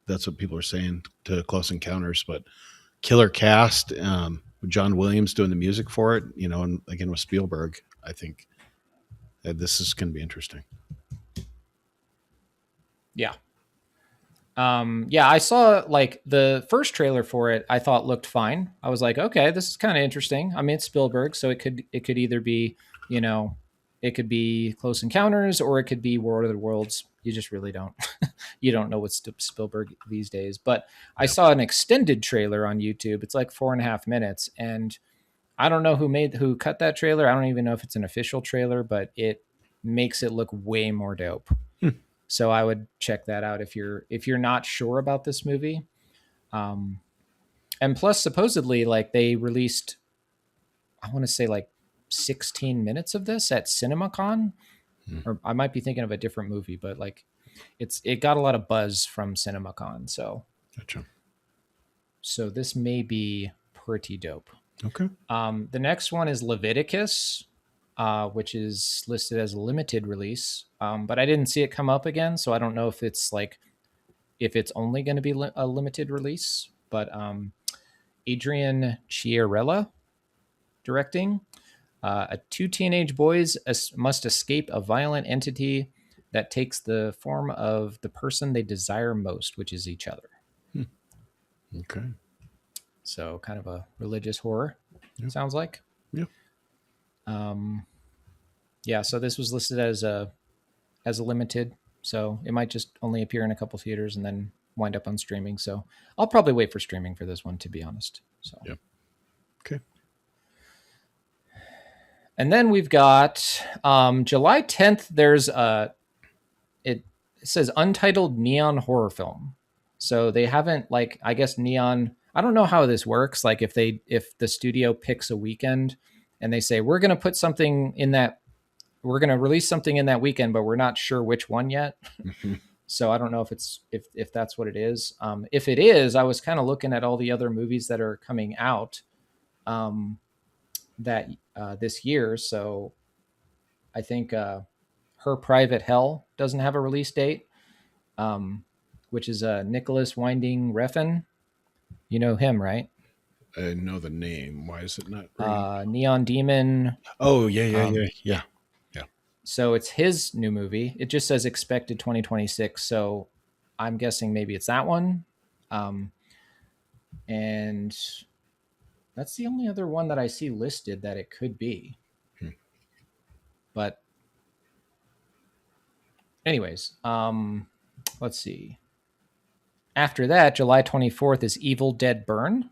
that's what people are saying to Close Encounters, but killer cast, with John Williams doing the music for it, and again with Spielberg, I think that this is going to be interesting. Yeah. Yeah, I saw like the first trailer for it. I thought looked fine. I was like, okay, this is kind of interesting. I mean, it's Spielberg, so it could either be, you know, it could be Close Encounters or it could be War of the Worlds. You just really don't you don't know what's Spielberg these days. But I Yeah. saw an extended trailer on YouTube. It's like 4.5 minutes, and I don't know who cut that trailer. I don't even know if it's an official trailer, but it makes it look way more dope. Hmm. So I would check that out if you're not sure about this movie. Um, and plus, supposedly, like they released, I want to say like 16 minutes of this at CinemaCon, Hmm. or I might be thinking of a different movie, but like it got a lot of buzz from CinemaCon. Gotcha. So this may be pretty dope. Okay. The next one is Leviticus, which is listed as a limited release, but I didn't see it come up again, so I don't know if it's only going to be a limited release. But Adrian Chiarella directing. Two teenage boys must escape a violent entity that takes the form of the person they desire most, which is each other. Okay. So kind of a religious horror, Yep. sounds like. Yeah. Yeah, so this was listed as a limited, so it might just only appear in a couple theaters and then wind up on streaming. So I'll probably wait for streaming for this one, to be honest. So Yep. Okay. And then we've got July 10th. There's it says untitled neon horror film. So they haven't, like, I guess neon. I don't know how this works. Like if the studio picks a weekend and they say we're going to put something in that, we're going to release something in that weekend, but we're not sure which one yet. So I don't know if that's what it is. If it is, I was kind of looking at all the other movies that are coming out that this year. So I think Her Private Hell doesn't have a release date, which is Nicholas Winding Refn. You know him, right? I know the name. Why is it not? Neon Demon. Oh, yeah. So it's his new movie. It just says expected 2026. So I'm guessing maybe it's that one. And that's the only other one that I see listed that it could be. But anyways, let's see. After that, July 24th is Evil Dead Burn.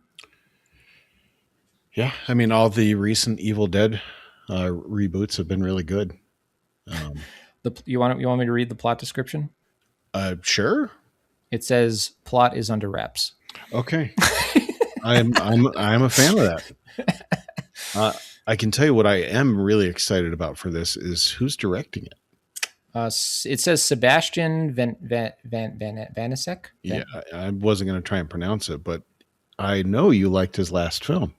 Yeah, I mean, all the recent Evil Dead reboots have been really good. You want me to read the plot description? Sure. It says plot is under wraps. Okay. I'm a fan of that. I can tell you what I am really excited about for this is who's directing it. It says Sebastian Vanisek. Yeah, I wasn't going to try and pronounce it, but I know you liked his last film.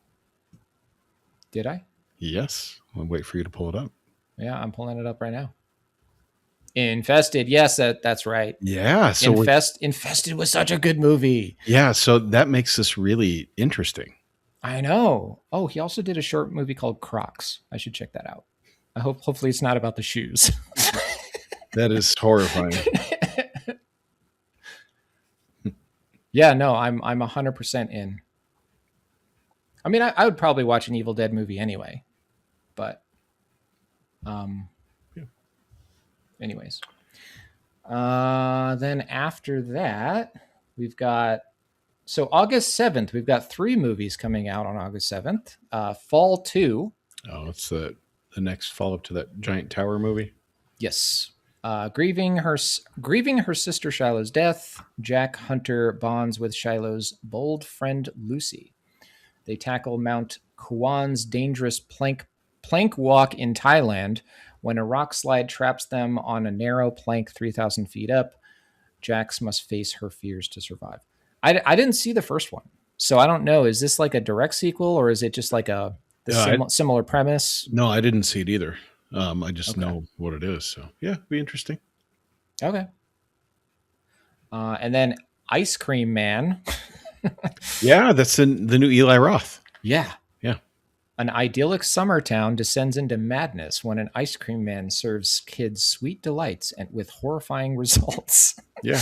Did I? Yes. I'll wait for you to pull it up. Yeah, I'm pulling it up right now. Infested. Yes, that's right. Yeah. So Infested was such a good movie. Yeah. So that makes this really interesting. I know. Oh, he also did a short movie called Crocs. I should check that out. Hopefully it's not about the shoes. That is horrifying. Yeah, no, I'm 100% in. I mean, I would probably watch an Evil Dead movie anyway, but anyways. Then after that, we've got August 7th, we've got 3 movies coming out on August 7th. Fall 2. Oh, it's the next follow-up to that giant tower movie. Yes. Grieving her sister Shiloh's death, Jack Hunter bonds with Shiloh's bold friend Lucy. They tackle Mount Kuan's dangerous plank walk in Thailand when a rock slide traps them on a narrow plank 3,000 feet up. Jax must face her fears to survive. I didn't see the first one, so I don't know. Is this like a direct sequel or is it just like similar premise? No, I didn't see it either. I just know what it is. So yeah, it'd be interesting. Okay. And then Ice Cream Man. Yeah, that's the new Eli Roth. Yeah. Yeah. An idyllic summer town descends into madness when an ice cream man serves kids sweet delights and with horrifying results. Yeah.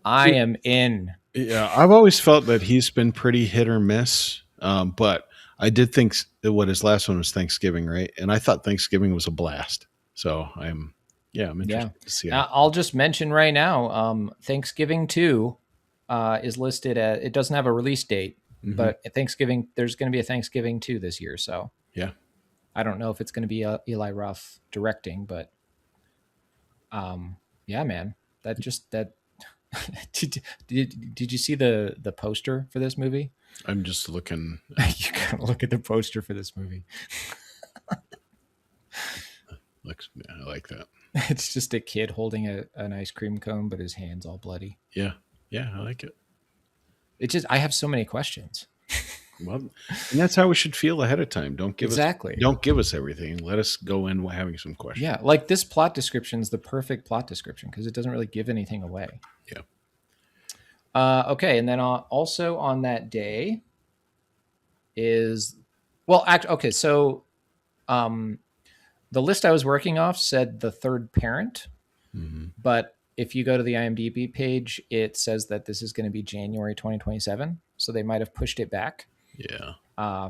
I am in. Yeah, I've always felt that he's been pretty hit or miss. But I did think what his last one was Thanksgiving, right? And I thought Thanksgiving was a blast. So I'm interested to see it. I'll just mention right now, Thanksgiving 2 is listed at, it doesn't have a release date, but Thanksgiving, there's going to be a Thanksgiving 2 this year. So yeah, I don't know if it's going to be Eli Roth directing, but yeah, man, that did you see the poster for this movie? I'm just looking. You gotta look at the poster for this movie. I like that. It's just a kid holding an ice cream cone, but his hand's all bloody. Yeah, I like it. It just, I have so many questions. Well, and that's how we should feel ahead of time. Don't give us everything. Let us go in having some questions. Yeah, like this plot description is the perfect plot description because it doesn't really give anything away. Yeah. Okay, and then also on that day is, well, okay, so um, the list I was working off said The Third Parent, but if you go to the IMDb page, it says that this is going to be January 2027, so they might have pushed it back. Yeah. Uh,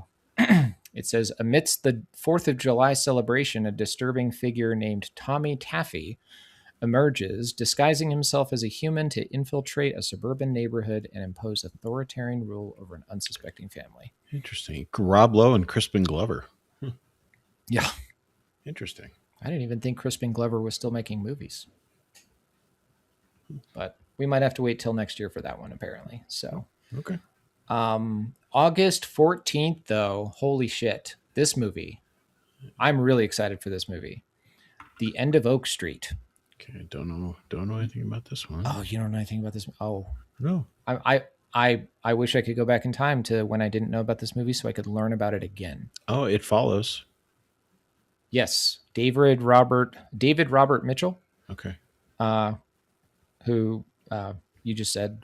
it says, amidst the 4th of July celebration, a disturbing figure named Tommy Taffy emerges, disguising himself as a human to infiltrate a suburban neighborhood and impose authoritarian rule over an unsuspecting family. Interesting. Rob Lowe and Crispin Glover. Yeah. Interesting. I didn't even think Crispin Glover was still making movies. But we might have to wait till next year for that one, apparently. So, Okay. August 14th, though, holy shit, this movie. I'm really excited for this movie. The End of Oak Street. Okay. Don't know anything about this one. Oh, you don't know anything about this? Oh, No. I wish I could go back in time to when I didn't know about this movie so I could learn about it again. Oh, It Follows. Yes, David Robert Mitchell, Okay. who you just said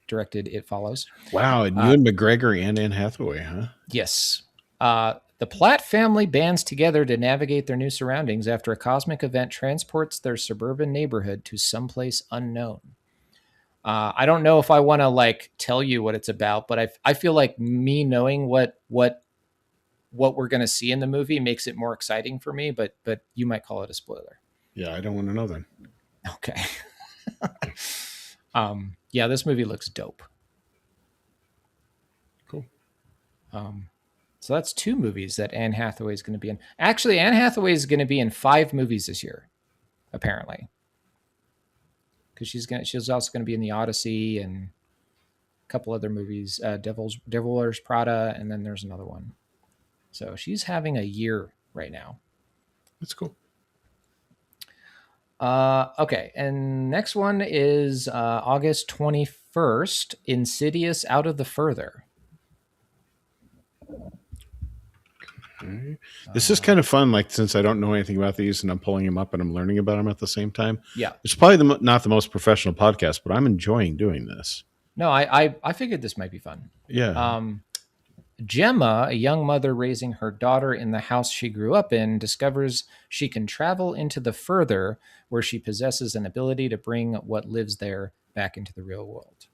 directed It Follows. Wow. And Ewan McGregor and Anne Hathaway, huh? Yes. The Platt family bands together to navigate their new surroundings after a cosmic event transports their suburban neighborhood to someplace unknown. I don't know if I want to like tell you what it's about, but I feel like me knowing what we're going to see in the movie makes it more exciting for me. But you might call it a spoiler. Yeah, I don't want to know then. Okay. Yeah, this movie looks dope. Cool. So that's 2 movies that Anne Hathaway is going to be in. Actually, Anne Hathaway is going to be in 5 movies this year, apparently, because she's also going to be in the Odyssey and a couple other movies, Devil Wears Prada, and then there's another one. So she's having a year right now. That's cool. Okay, and next one is August 21st, Insidious Out of the Further. Okay. This is kind of fun, like since I don't know anything about these and I'm pulling them up and I'm learning about them at the same time. Yeah. It's probably not the most professional podcast, but I'm enjoying doing this. No, I figured this might be fun. Yeah. Gemma, a young mother raising her daughter in the house she grew up in, discovers she can travel into the further, where she possesses an ability to bring what lives there back into the real world.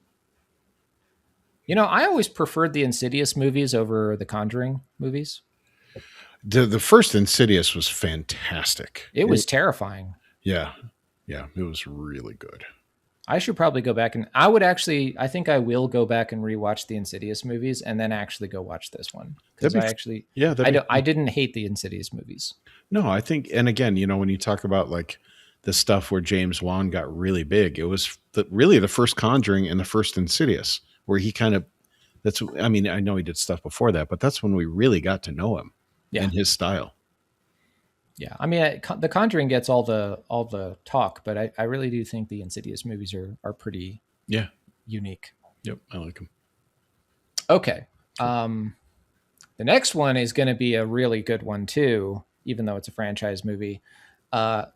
You know, I always preferred the Insidious movies over the Conjuring movies. The first Insidious was fantastic. It was terrifying. Yeah. Yeah. It was really good. I should probably go back and I think I will go back and rewatch the Insidious movies and then actually go watch this one. Because I didn't hate the Insidious movies. No, I think, and again, you know, when you talk about like the stuff where James Wan got really big, it was really the first Conjuring and the first Insidious, where he kind of, I know he did stuff before that, but that's when we really got to know him and his style. Yeah, I mean, The Conjuring gets all the talk, but I really do think the Insidious movies are pretty unique. Yep, I like them. Okay, the next one is going to be a really good one too, even though it's a franchise movie.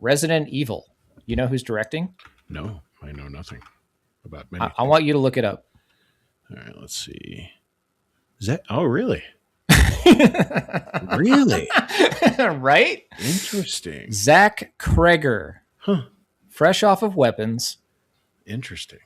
Resident Evil. You know who's directing? No, I know nothing about many. I want you to look it up. All right, let's see. Is that? Oh, really? Really? Right? Interesting. Zach Cregger. Huh. Fresh off of Weapons. Interesting.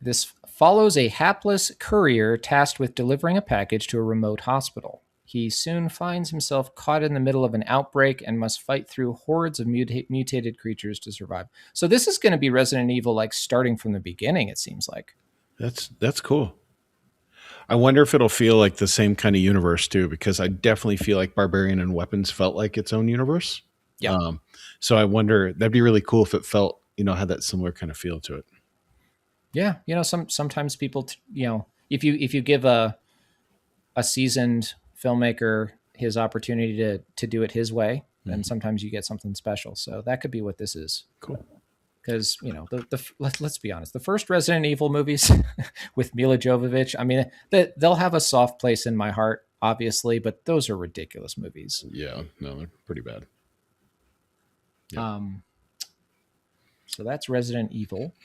This follows a hapless courier tasked with delivering a package to a remote hospital. He soon finds himself caught in the middle of an outbreak and must fight through hordes of mutated creatures to survive. So this is going to be Resident Evil, like starting from the beginning, it seems like. That's cool. I wonder if it'll feel like the same kind of universe too, because I definitely feel like Barbarian and Weapons felt like its own universe. Yeah. So I wonder, that'd be really cool if it felt, had that similar kind of feel to it. Yeah. Sometimes people, if you give a seasoned filmmaker his opportunity to do it his way, then sometimes you get something special. So that could be what this is. Cool. Because, let's be honest, the first Resident Evil movies with Mila Jovovich, I mean, they'll have a soft place in my heart, obviously, but those are ridiculous movies. Yeah, no, they're pretty bad. Yep. So that's Resident Evil.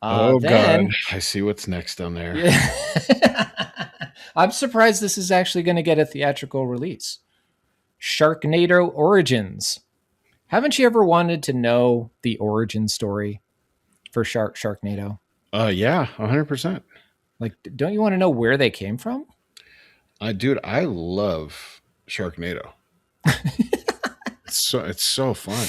Oh God, Then, I see what's next on there. yeah. I'm surprised this is actually going to get a theatrical release. Sharknado Origins. Haven't you ever wanted to know the origin story for Sharknado? Yeah, 100%. Like, don't you want to know where they came from? Dude, I love Sharknado. It's so fun.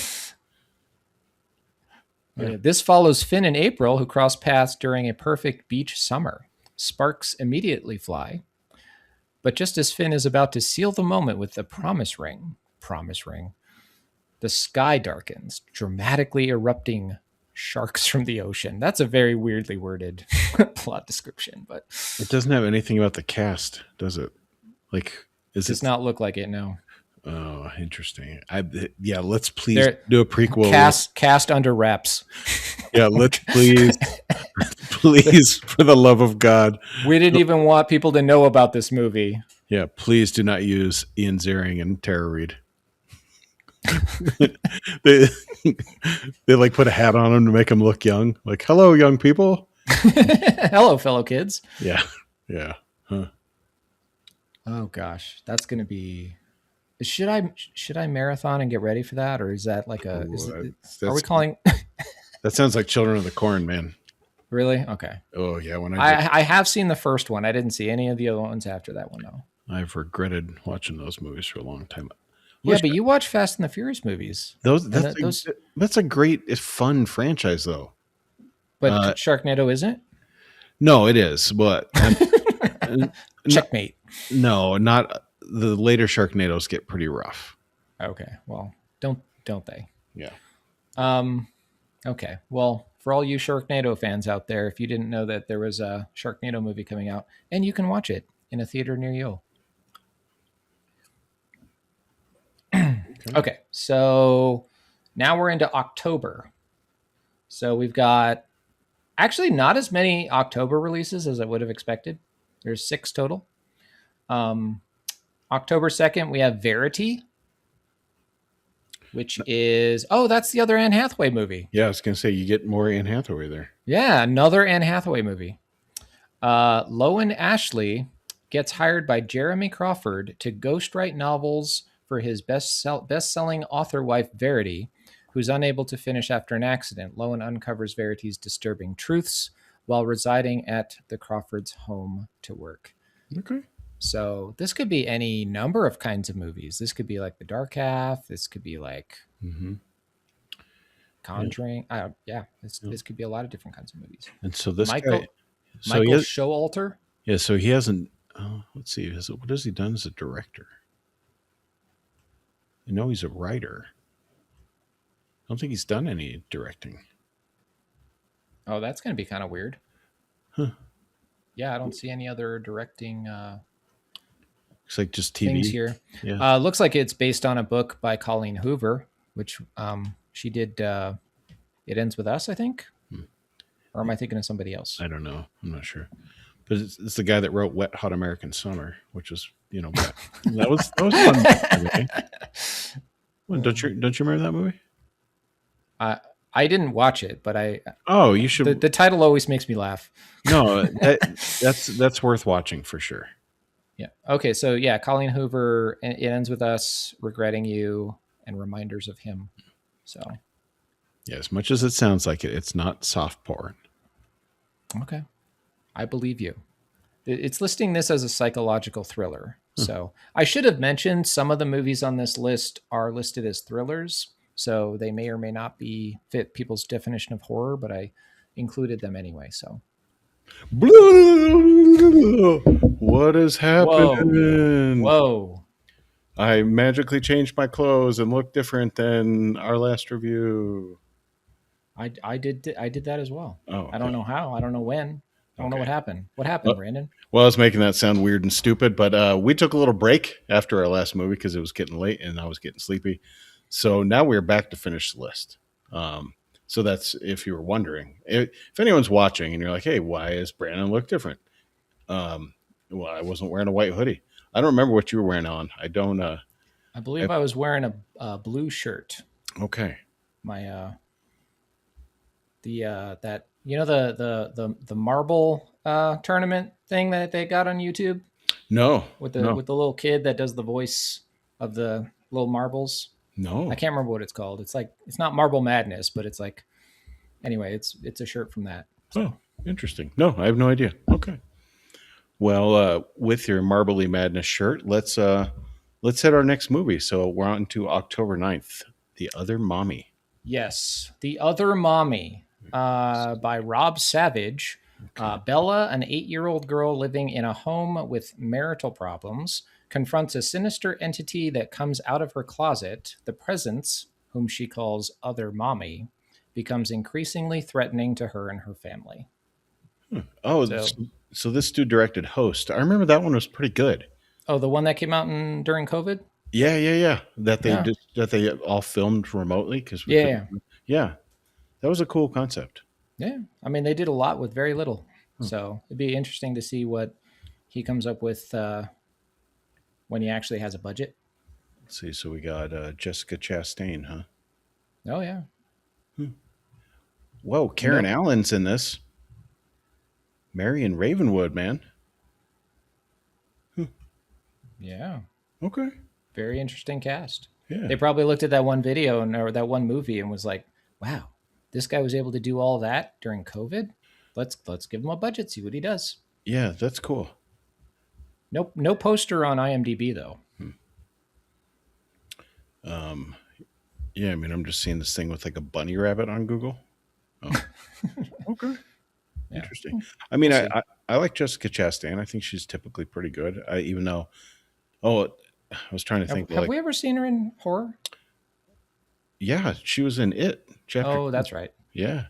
Yeah. This follows Finn and April, who cross paths during a perfect beach summer. Sparks immediately fly, but just as Finn is about to seal the moment with the promise ring, the sky darkens, dramatically erupting sharks from the ocean. That's a very weirdly worded plot description, but It doesn't have anything about the cast, does it? Like, it does not look like it. No. Oh, interesting. Yeah, let's please do a prequel. Cast under wraps. Yeah, let's please, for the love of God. We didn't even want people to know about this movie. Yeah, please do not use Ian Ziering and Tara Reid. they like put a hat on him to make him look young. Like, hello, young people. Hello, fellow kids. Yeah. Huh. Oh gosh, that's gonna be. Should I marathon and get ready for that, or is that like a? Are we calling? That sounds like Children of the Corn, man. Really? Okay. Oh yeah, I have seen the first one. I didn't see any of the other ones after that one though. I've regretted watching those movies for a long time. Yeah, but you watch Fast and the Furious movies. That's a great, fun franchise though. But Sharknado isn't? No, it is. But checkmate. No, not the later Sharknadoes get pretty rough. Okay. Well, don't they? Yeah. Okay. Well, for all you Sharknado fans out there, if you didn't know that there was a Sharknado movie coming out, and you can watch it in a theater near you. Okay. So now we're into October. So we've got actually not as many October releases as I would have expected. There's 6 total. October 2nd, we have Verity, which is, that's the other Anne Hathaway movie. Yeah, I was going to say, you get more Anne Hathaway there. Yeah, another Anne Hathaway movie. Lowen Ashley gets hired by Jeremy Crawford to ghostwrite novels for his best-selling author wife, Verity, who's unable to finish after an accident. Lowen uncovers Verity's disturbing truths while residing at the Crawfords' home to work. Okay. So this could be any number of kinds of movies. This could be like The Dark Half. This could be like Conjuring. This could be a lot of different kinds of movies. And so this Michael Showalter. Yeah, so he hasn't. Let's see. What has he done as a director? I know he's a writer. I don't think he's done any directing. Oh, that's going to be kind of weird. Huh. Yeah, I don't see any other directing. Looks like just TV things here. Yeah. Looks like it's based on a book by Colleen Hoover, which she did. It Ends With Us, I think. Or am I thinking of somebody else? I don't know. I'm not sure. But it's the guy that wrote Wet Hot American Summer, which was, that was fun. Well, don't you remember that movie? I didn't watch it, but you should. The title always makes me laugh. No, that's worth watching for sure. Yeah. Okay. So yeah, Colleen Hoover. It Ends With Us, Regretting You, and Reminders of Him. So. Yeah, as much as it sounds like it, it's not soft porn. Okay. I believe you. It's listing this as a psychological thriller. So I should have mentioned some of the movies on this list are listed as thrillers. So they may or may not fit people's definition of horror, but I included them anyway. So. What is happening? Whoa. I magically changed my clothes and look different than our last review. I did that as well. Oh, okay. I don't know how. I don't know when. I don't know what happened. What happened, Brandon? Well, I was making that sound weird and stupid, but we took a little break after our last movie because it was getting late and I was getting sleepy. So now we're back to finish the list. So that's, if you were wondering, if anyone's watching and you're like, hey, why does Brandon look different? Well, I wasn't wearing a white hoodie. I don't remember what you were wearing on. I don't. I believe I was wearing a blue shirt. Okay. My that the marble tournament thing that they got on YouTube No, with no, the little kid that does the voice of the little marbles. I no. can't remember what it's called. It's like, it's not Marble Madness, but it's like, anyway, it's a shirt from that. Oh, So interesting. No, I have no idea. Okay. Well, with your Marbly Madness shirt, let's hit our next movie. So we're on to October 9th, The Other Mommy. yes, The Other Mommy by Rob Savage. Okay. Bella, an 8-year-old girl living in a home with marital problems, confronts a sinister entity that comes out of her closet. The presence, whom she calls Other Mommy, becomes increasingly threatening to her and her family. Oh, So, so this dude directed Host. I remember that one was pretty good. oh, the one that came out during COVID? Yeah, yeah, yeah. That they Yeah. did, that they all filmed remotely because we couldn't. Yeah. Yeah, that was a cool concept. Yeah. I mean, they did a lot with very little. Huh. So it'd be interesting to see what he comes up with when he actually has a budget. Let's see. So we got Jessica Chastain, huh? Oh, yeah. Whoa, Karen No. Allen's in this. Marion Ravenwood, man. Yeah. Okay. Very interesting cast. Yeah. They probably looked at that one video or that one movie and was like, wow, this guy was able to do all that during COVID. Let's give him a budget, see what he does. Yeah, that's cool. No poster on IMDb though. Um, yeah, I mean, I'm just seeing this thing with like a bunny rabbit on Google. Oh, okay. Yeah. Interesting. I mean, We'll I, see. I, I like Jessica Chastain. I think she's typically pretty good. Even though, oh, I was trying to think Have like, we ever seen her in horror? yeah, she was in It chapter. Oh, 2. that's right. Yeah.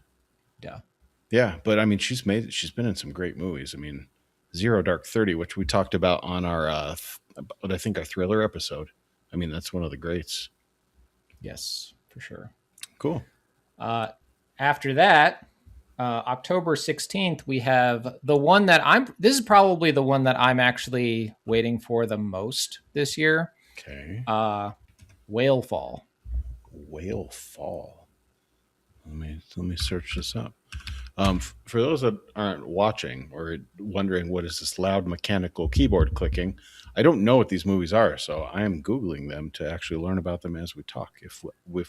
Yeah. Yeah. But I mean, she's been in some great movies. I mean, Zero Dark 30, which we talked about on our, I think our thriller episode. I mean, that's one of the greats. Yes, for sure. Cool. After that, October 16th, we have the one that this is probably the one that I'm actually waiting for the most this year. Okay. Whale Fall. Whale Fall. Let me search this up. For those that aren't watching or wondering what is this loud mechanical keyboard clicking, I don't know what these movies are, so I am googling them to actually learn about them as we talk. If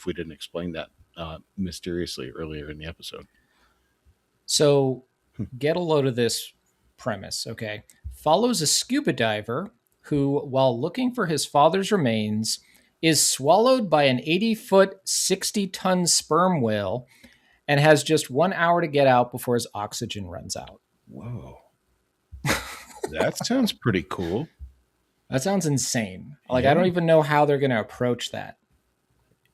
we didn't explain that mysteriously earlier in the episode. So get a load of this premise, okay? Follows a scuba diver who, while looking for his father's remains, is swallowed by an 80-foot, 60-ton sperm whale and has just 1 hour to get out before his oxygen runs out. Whoa, that sounds pretty cool. That sounds insane. Like, Yeah. I don't even know how they're going to approach that.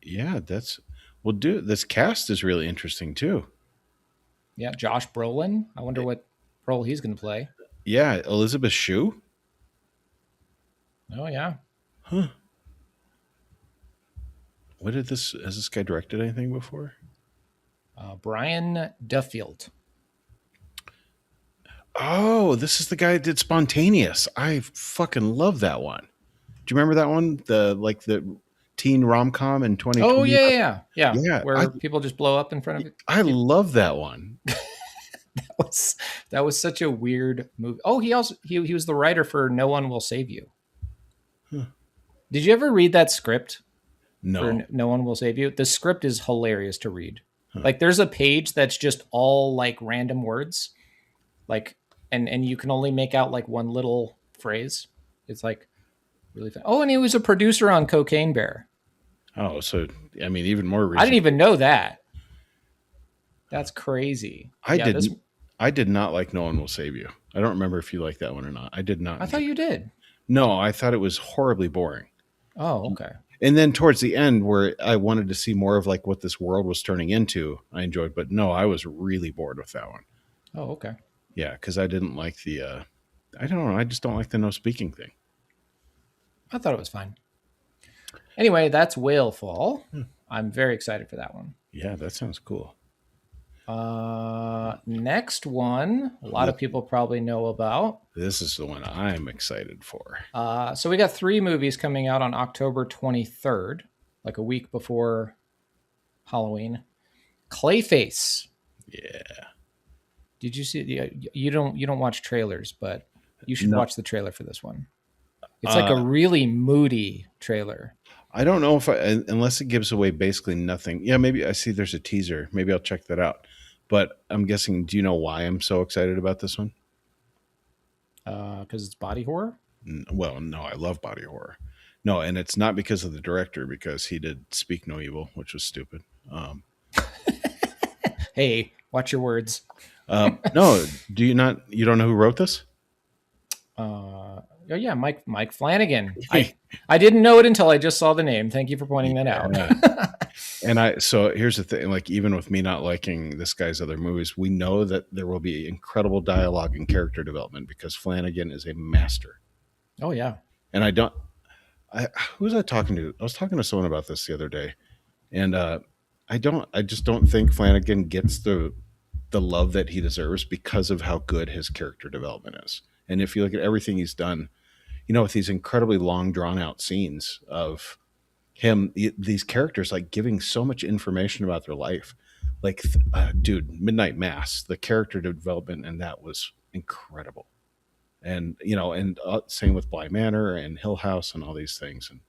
Yeah, dude, this cast is really interesting too. Yeah, Josh Brolin. I wonder what role he's going to play. Yeah, Elizabeth Shue. Oh, yeah. Huh. Has this guy directed anything before? Brian Duffield. Oh, this is the guy that did Spontaneous. I fucking love that one. Do you remember that one? The teen rom com in 2020. Oh, yeah. Yeah, Where people just blow up in front of it. I love that one. That was such a weird movie. Oh, he was the writer for No One Will Save You. Huh. Did you ever read that script? No. For No One Will Save You? The script is hilarious to read. Huh. Like, there's a page that's just all like random words, like, and you can only make out like one little phrase. It's like really fun. Oh, and he was a producer on Cocaine Bear. Oh, so I mean, even more reason. I didn't even know that. That's crazy. I did not like No One Will Save You. I don't remember if you liked that one or not. I did not. I thought you did. No, I thought it was horribly boring. Oh, okay. And then towards the end, where I wanted to see more of like what this world was turning into, I enjoyed. But no, I was really bored with that one. Oh, okay. Yeah, because I didn't like the. I don't know. I just don't like the no speaking thing. I thought it was fine. Anyway, that's Whale Fall. I'm very excited for that one. Yeah, that sounds cool. Next one, a lot of people probably know about. This is the one I'm excited for. So we got 3 movies coming out on October 23rd, like a week before Halloween. Clayface. Yeah. Did you see you don't watch trailers, but you should No. watch the trailer for this one. It's like Uh, a really moody trailer. I don't know if unless it gives away basically nothing. Yeah, maybe I see there's a teaser. Maybe I'll check that out. But I'm guessing, do you know why I'm so excited about this one? Because it's body horror. Well, no, I love body horror. No, and it's not because of the director, because he did Speak No Evil, which was stupid. Um, Hey, watch your words. no, do you not? You don't know who wrote this? Oh yeah, Mike Flanagan. I didn't know it until I just saw the name. Thank you for pointing that out. Yeah. And so here's the thing, like, even with me not liking this guy's other movies, we know that there will be incredible dialogue and character development because Flanagan is a master. Oh yeah. And who was I talking to? I was talking to someone about this the other day. And I just don't think Flanagan gets the love that he deserves because of how good his character development is. And if you look at everything he's done, with these incredibly long drawn out scenes of him, these characters like giving so much information about their life, like dude, Midnight Mass, the character development, and that was incredible. And same with Bly Manor and Hill House and all these things. And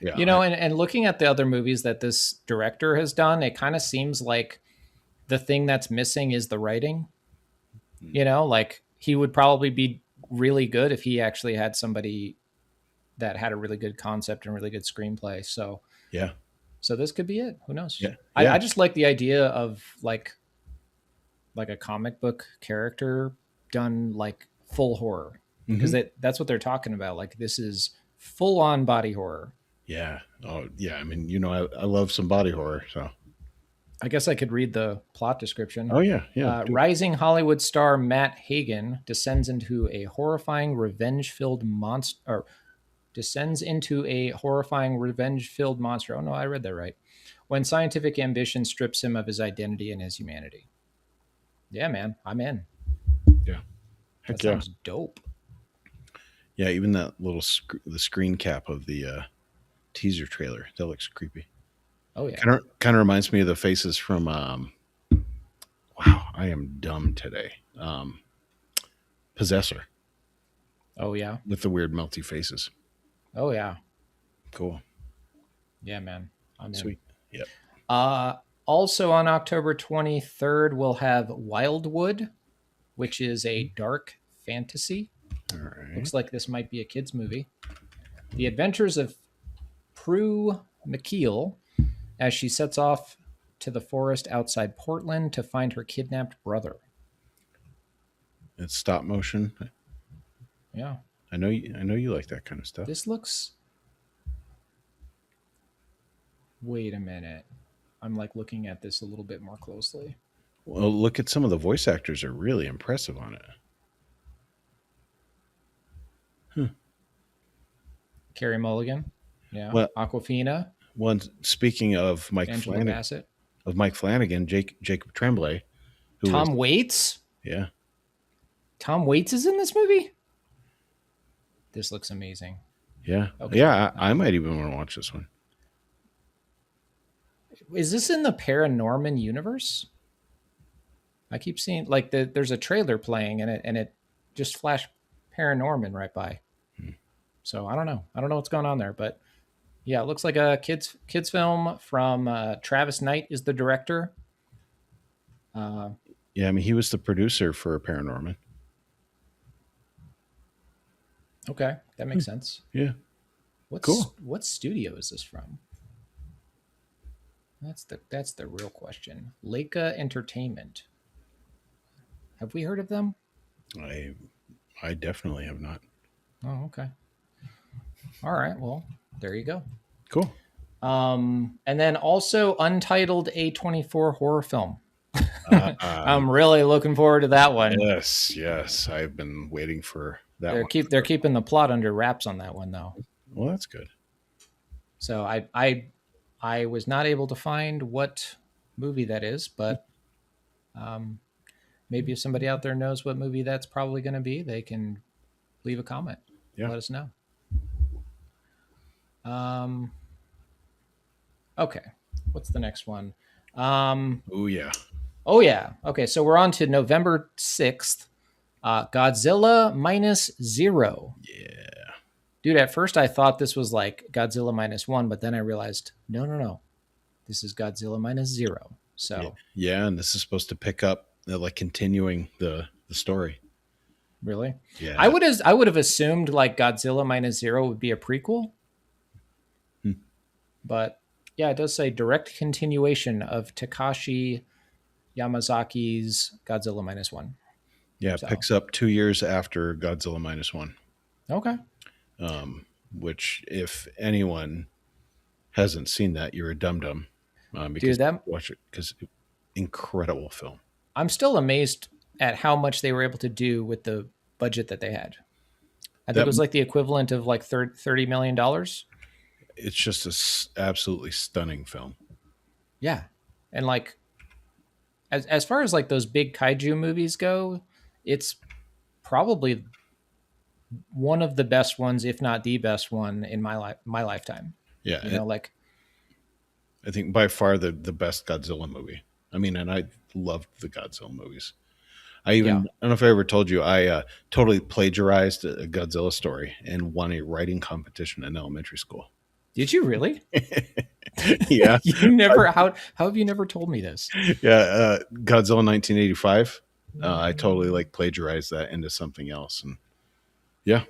yeah, and looking at the other movies that this director has done, it kind of seems like the thing that's missing is the writing. Like he would probably be really good if he actually had somebody that had a really good concept and really good screenplay. yeah, So this could be it. Who knows? yeah, I just like the idea of like a comic book character done like full horror, because that's what they're talking about. Like this is full on body horror. yeah. Oh yeah. I mean, I love some body horror. So I guess I could read the plot description. oh yeah, yeah. Rising Hollywood star Matt Hagen descends into a horrifying revenge-filled monster. Descends into a horrifying revenge-filled monster. Oh no, I read that right. When scientific ambition strips him of his identity and his humanity. Yeah, man, I'm in. Yeah. That Heck yeah. sounds dope. Yeah, even that little the screen cap of the teaser trailer, that looks creepy. Oh yeah. Kind of reminds me of the faces from wow, I am dumb today. Possessor. Oh yeah. With the weird melty faces. Oh yeah. Cool. Yeah, man. I'm Sweet. in. Yep. Also on October 23rd, we'll have Wildwood, which is a dark fantasy. All right. Looks like this might be a kid's movie. The adventures of Prue McKeel as she sets off to the forest outside Portland to find her kidnapped brother. It's stop motion. Yeah. I know you like that kind of stuff. This looks... Wait a minute. I'm like looking at this a little bit more closely. Well, look at some of the voice actors are really impressive on it. Carey Mulligan. Yeah. Well, Aquafina. Speaking of Mike Angela Flanagan, Bassett. Jacob Tremblay. Tom Waits. Yeah. Tom Waits is in this movie? This looks amazing. Yeah. Okay. Yeah, I might even want to watch this one. Is this in the Paranorman universe? I keep seeing like there's a trailer playing and it just flashed Paranorman right by. So I don't know. I don't know what's going on there, but yeah, it looks like a kids film from Travis Knight is the director. Yeah, I mean, he was the producer for Paranorman. Okay, that makes sense. Yeah. Cool. What studio is this from? That's the real question. Leica Entertainment. Have we heard of them? I definitely have not. Oh, okay. All right. Well, there you go. Cool. And then also Untitled A24 horror film. I'm really looking forward to that one. Yes. I've been waiting for that one. They're keeping the plot under wraps on that one, though. Well, that's good. So I was not able to find what movie that is, but maybe if somebody out there knows what movie that's probably going to be, they can leave a comment. Yeah. Let us know. Okay. What's the next one? Oh yeah. Oh yeah. Okay, so we're on to November 6th. Godzilla minus zero. Yeah. Dude, at first I thought this was like Godzilla minus one, but then I realized no, no, no. This is Godzilla minus zero. Yeah. So Yeah, and this is supposed to pick up like continuing the story. really, Yeah. I would have assumed like Godzilla minus zero would be a prequel, Hmm. but yeah, it does say direct continuation of Takashi Yamazaki's Godzilla minus one. Yeah, it So picks up 2 years after Godzilla minus one. okay, Which if anyone hasn't seen that, you're a dum dum. dude, Because that watch it because incredible film. I'm still amazed at how much they were able to do with the budget that they had. I think it That was like the equivalent of like $30 million. it's just absolutely stunning film. Yeah. And like, as far as like those big kaiju movies go, it's probably one of the best ones, if not the best one in my lifetime. You Yeah, know, like, I think by far the best Godzilla movie. I mean, and I loved the Godzilla movies. yeah. I don't know if I ever told you, I totally plagiarized a Godzilla story and won a writing competition in elementary school. Did you really? Yeah, You never, how have you never told me this? yeah. Godzilla 1985. I totally like plagiarized that into something else, and yeah,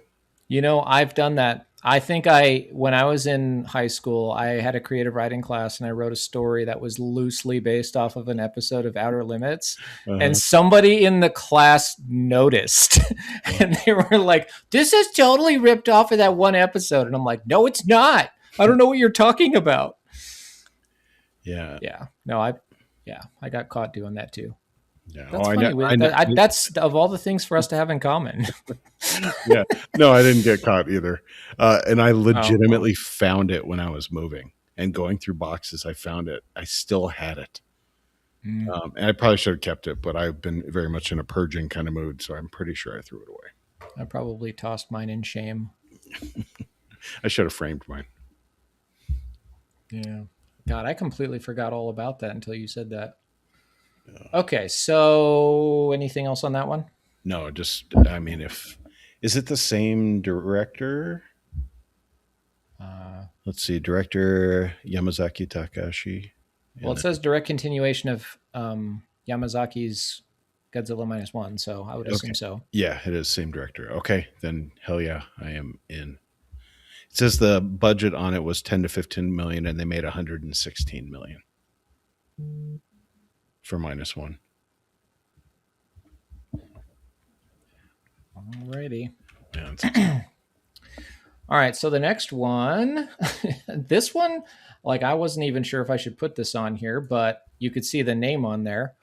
You know, I've done that. When I was in high school, I had a creative writing class and I wrote a story that was loosely based off of an episode of Outer Limits. And uh-huh. somebody in the class noticed and they were like, this is totally ripped off of that one episode. And I'm like, no, it's not. I don't know what you're talking about. Yeah, Yeah. Yeah, I got caught doing that too. yeah. Oh, That's funny. That's of all the things for us to have in common. Yeah, no, I didn't get caught either. And I Oh, well. legitimately found it when I was moving and going through boxes. I found it. I still had it. Mm, And I probably should have kept it, but I've been very much in a purging kind of mood, so I'm pretty sure I threw it away. I probably tossed mine in shame. I should have framed mine. Yeah. God, I completely forgot all about that until you said that. Okay, so anything else on that one? No, just I mean, if is it the same director? Uh, Let's see, director Yamazaki Takashi. well, And it says direct continuation of Yamazaki's Godzilla minus one, so I would okay, assume so. yeah, it is same director. Okay, then hell yeah, I am in. It says the budget on it was 10 to 15 million, and they made 116 million for minus one. Alrighty. Yeah, All right, so the next one, this one, like I wasn't even sure if I should put this on here, but you could see the name on there.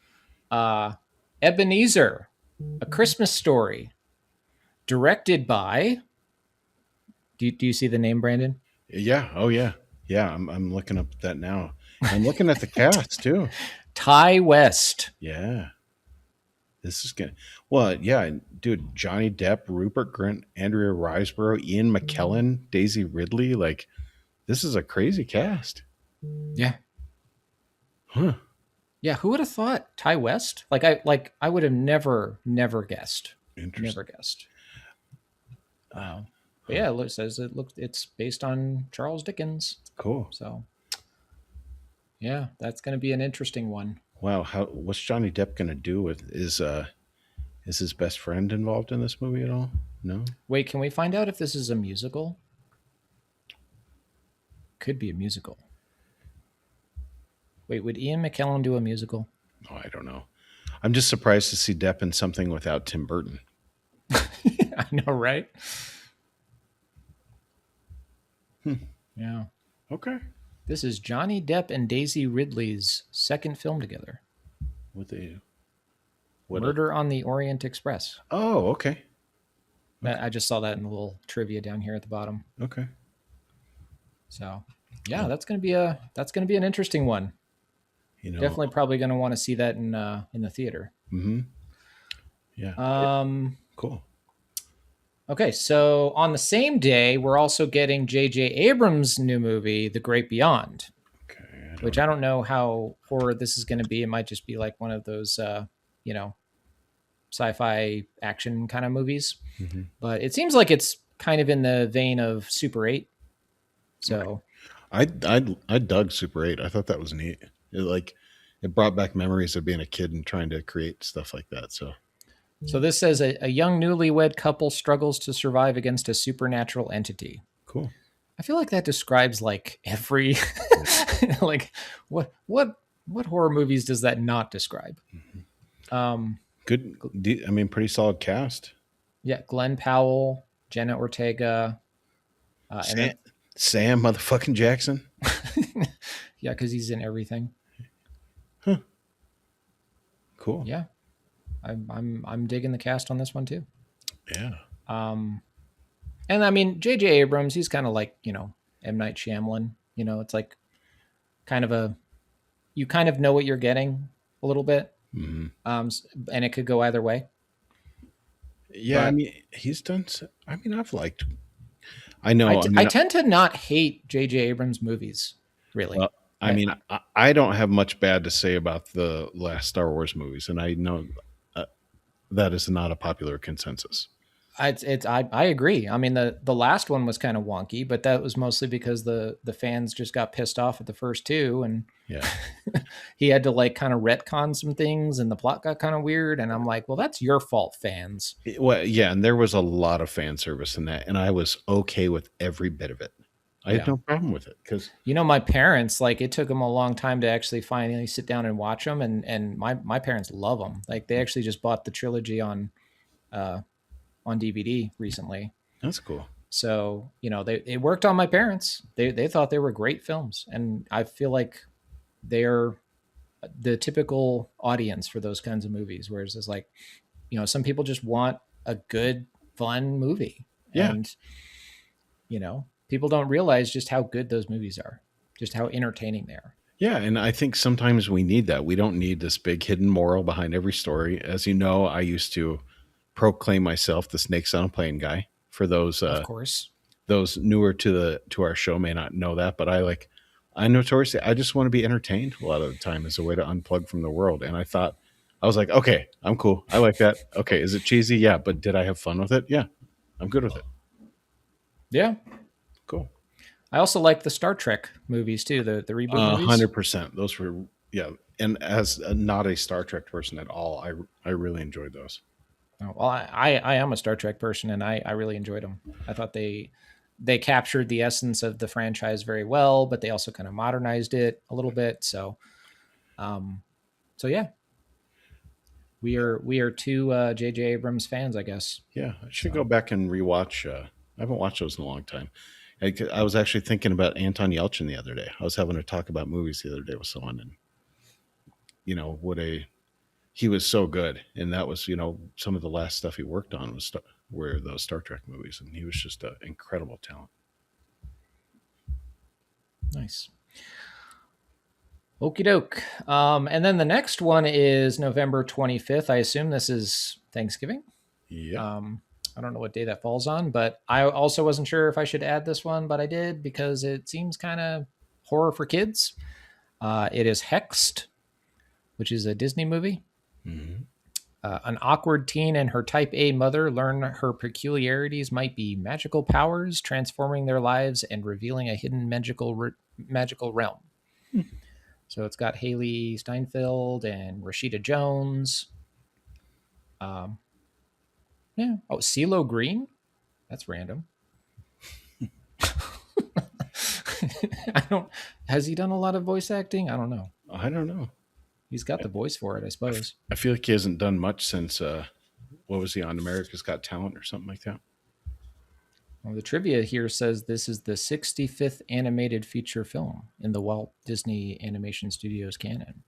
Uh, Ebenezer, A Christmas Story, directed by. Do you see the name, Brandon? yeah. Oh yeah, yeah. I'm looking up that now. I'm looking at the cast too. Ty West. Yeah, this is good. Well, yeah, dude. Johnny Depp, Rupert Grint, Andrea Riseborough, Ian McKellen, Daisy Ridley. Like, this is a crazy cast. Yeah. Huh. Yeah, who would have thought Ty West? I would have never guessed. Never Interesting. guessed. Uh, But huh. yeah, it says it's based on Charles Dickens. Cool. So yeah, that's going to be an interesting one. Wow. What's Johnny Depp gonna do with is his best friend involved in this movie at all? No. Wait, can we find out if this is a musical? Could be a musical. Wait, would Ian McKellen do a musical? Oh, I don't know. I'm just surprised to see Depp in something without Tim Burton. I know, right? Hmm. Yeah. Okay. This is Johnny Depp and Daisy Ridley's second film together. What they what? Murder on the Orient Express. Oh, okay. Okay. I just saw that in a little trivia down here at the bottom. Okay. So, yeah, Oh, that's gonna be an interesting one. you know. Definitely, probably gonna want to see that in the theater. Mm-hmm. Yeah. Um. Cool. Okay, so on the same day, we're also getting JJ Abrams' new movie, The Great Beyond. Okay. I don't which know. I don't know how horror this is going to be. It might just be like one of those, you know, sci-fi action kind of movies. Hmm. But it seems like it's kind of in the vein of Super 8. Okay. So I dug Super 8. I thought that was neat. It brought back memories of being a kid and trying to create stuff like that. So so this says a young newlywed couple struggles to survive against a supernatural entity. cool. I feel like that describes like every Yeah. like what horror movies does that not describe? Mhm. Um Good. I mean, pretty solid cast. yeah, Glenn Powell, Jenna Ortega, and Sam, then Sam motherfucking Jackson. yeah, because he's in everything. Huh. Cool. Yeah, I'm digging the cast on this one too. Yeah. Um, and I mean JJ Abrams, he's kind of like M Night Shyamalan. It's like kind of a you kind of know what you're getting a little bit, Hmm. and it could go either way. Yeah. I But mean, he's done. I mean, I've liked. I know. I I mean, tend to not hate JJ Abrams movies, really. well, I I, mean, I I don't have much bad to say about the last Star Wars movies, and I know uh, that is not a popular consensus. I agree. I mean the last one was kind of wonky, but that was mostly because the fans just got pissed off at the first two, and Yeah. he had to like kind of retcon some things, and the plot got kind of weird. And I'm like, well, that's your fault, fans. Well, yeah, and there was a lot of fan service in that, and I was okay with every bit of it. I had Yeah. no problem with it because My parents, like, it took them a long time to actually finally sit down and watch them, and my parents love them. Like, they actually just bought the trilogy uh on DVD recently. that's cool. So, it worked on my parents. They thought they were great films, and I feel like they're the typical audience for those kinds of movies. Whereas it's like, some people just want a good, fun movie, Yeah, and people don't realize just how good those movies are, just how entertaining they are. yeah, and I think sometimes we need that. We don't need this big hidden moral behind every story. As you know, I used to proclaim myself the snakes on a plane guy. For Of course. those newer to our show may not know that, but I notoriously I just want to be entertained a lot of the time as a way to unplug from the world. And I was like, okay, I'm cool. I like that. Okay, is it cheesy? Yeah, but did I have fun with it? Yeah, I'm good with it. Yeah. Cool. I also like the Star Trek movies too, the reboot movies. 100%. Those were yeah. And as not a Star Trek person at all, I really enjoyed those. Oh, well, I am a Star Trek person, and I really enjoyed them. I thought they captured the essence of the franchise very well, but they also kind of modernized it a little bit. So, um, so yeah, we are two JJ Abrams fans, I guess. Yeah, I should go So back and rewatch. I haven't watched those in a long time. I was actually thinking about Anton Yelchin the other day. I was having a talk about movies the other day with someone, and what a he was so good, and that was some of the last stuff he worked on were those Star Trek movies, and he was just an incredible talent. nice. Okie doke. And then the next one is November 25th. I assume this is Thanksgiving. Yeah. Um, I don't know what day that falls on, but I also wasn't sure if I should add this one, but I did because it seems kind of horror for kids. It is Hexed, which is a Disney movie. Hmm. An awkward teen and her type A mother learn her peculiarities might be magical powers, transforming their lives and revealing a hidden magical realm. So it's got Haley Steinfeld and Rashida Jones. Um, yeah. Oh, CeeLo Green? That's random. I don't. Has he done a lot of voice acting? I don't know. I don't know. He's got the voice for it, I suppose. I feel like he hasn't done much since what was he on America's Got Talent or something like that. Well, the trivia here says this is the 65th animated feature film in the Walt Disney Animation Studios canon.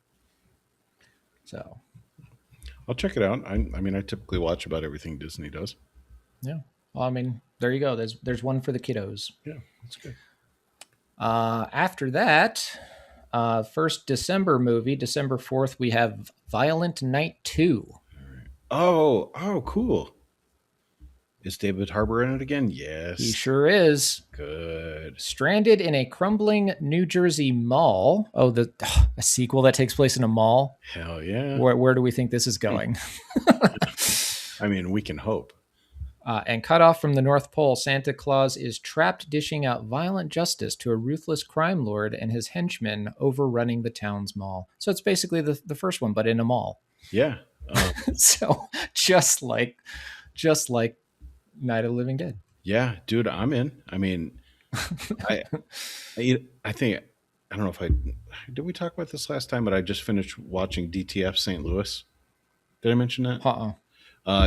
So, I'll check it out. I mean, I typically watch about everything Disney does. yeah. Well, I mean, there you go. There's one for the kiddos. Yeah, that's good. After that, first December movie, December 4th, we have Violent Night 2. Oh, cool. Is David Harbour in it again? He Yes. sure is. Good. Stranded in a crumbling New Jersey mall. Oh, a sequel that takes place in a mall. Hell yeah. Where do we think this is going? I mean, we can hope. And cut off from the North Pole, Santa Claus is trapped dishing out violent justice to a ruthless crime lord and his henchmen overrunning the town's mall. So it's basically the first one, but in a mall. Yeah. So just like Night of the Living Dead. Yeah, dude, I'm in. I mean, I think I don't know if did we talk about this last time, but I just finished watching DTF St. Louis. Did I mention that?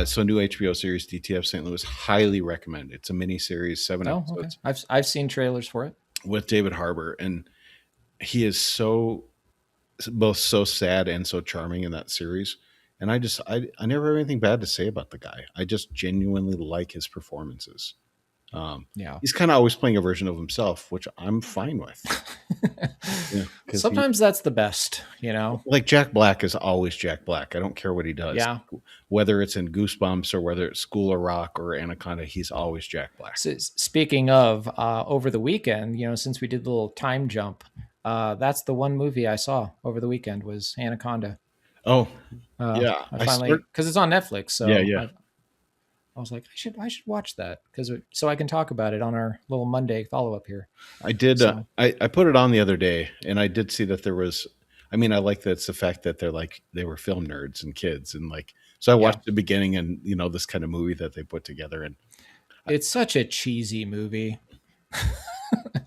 So new HBO series DTF St. Louis, highly recommend. It's a mini series, 7 episodes. Okay. I've seen trailers for it with David Harbour, and he is both so sad and so charming in that series. And I never have anything bad to say about the guy. I just genuinely like his performances. He's kind of always playing a version of himself, which I'm fine with. Sometimes that's the best, Like Jack Black is always Jack Black. I don't care what he does. Yeah. Whether it's in Goosebumps or whether it's School of Rock or Anaconda, he's always Jack Black. So, speaking of, over the weekend, since we did the little time jump, that's the one movie I saw over the weekend was Anaconda. Oh, yeah. I finally, because it's on Netflix. So yeah. I was like, I should watch that so I can talk about it on our little Monday follow up here. I did. So. I put it on the other day, and I did see that there was. I mean, I like that's the fact that they were film nerds and kids, and so I watched the beginning and this kind of movie that they put together, and it's such a cheesy movie,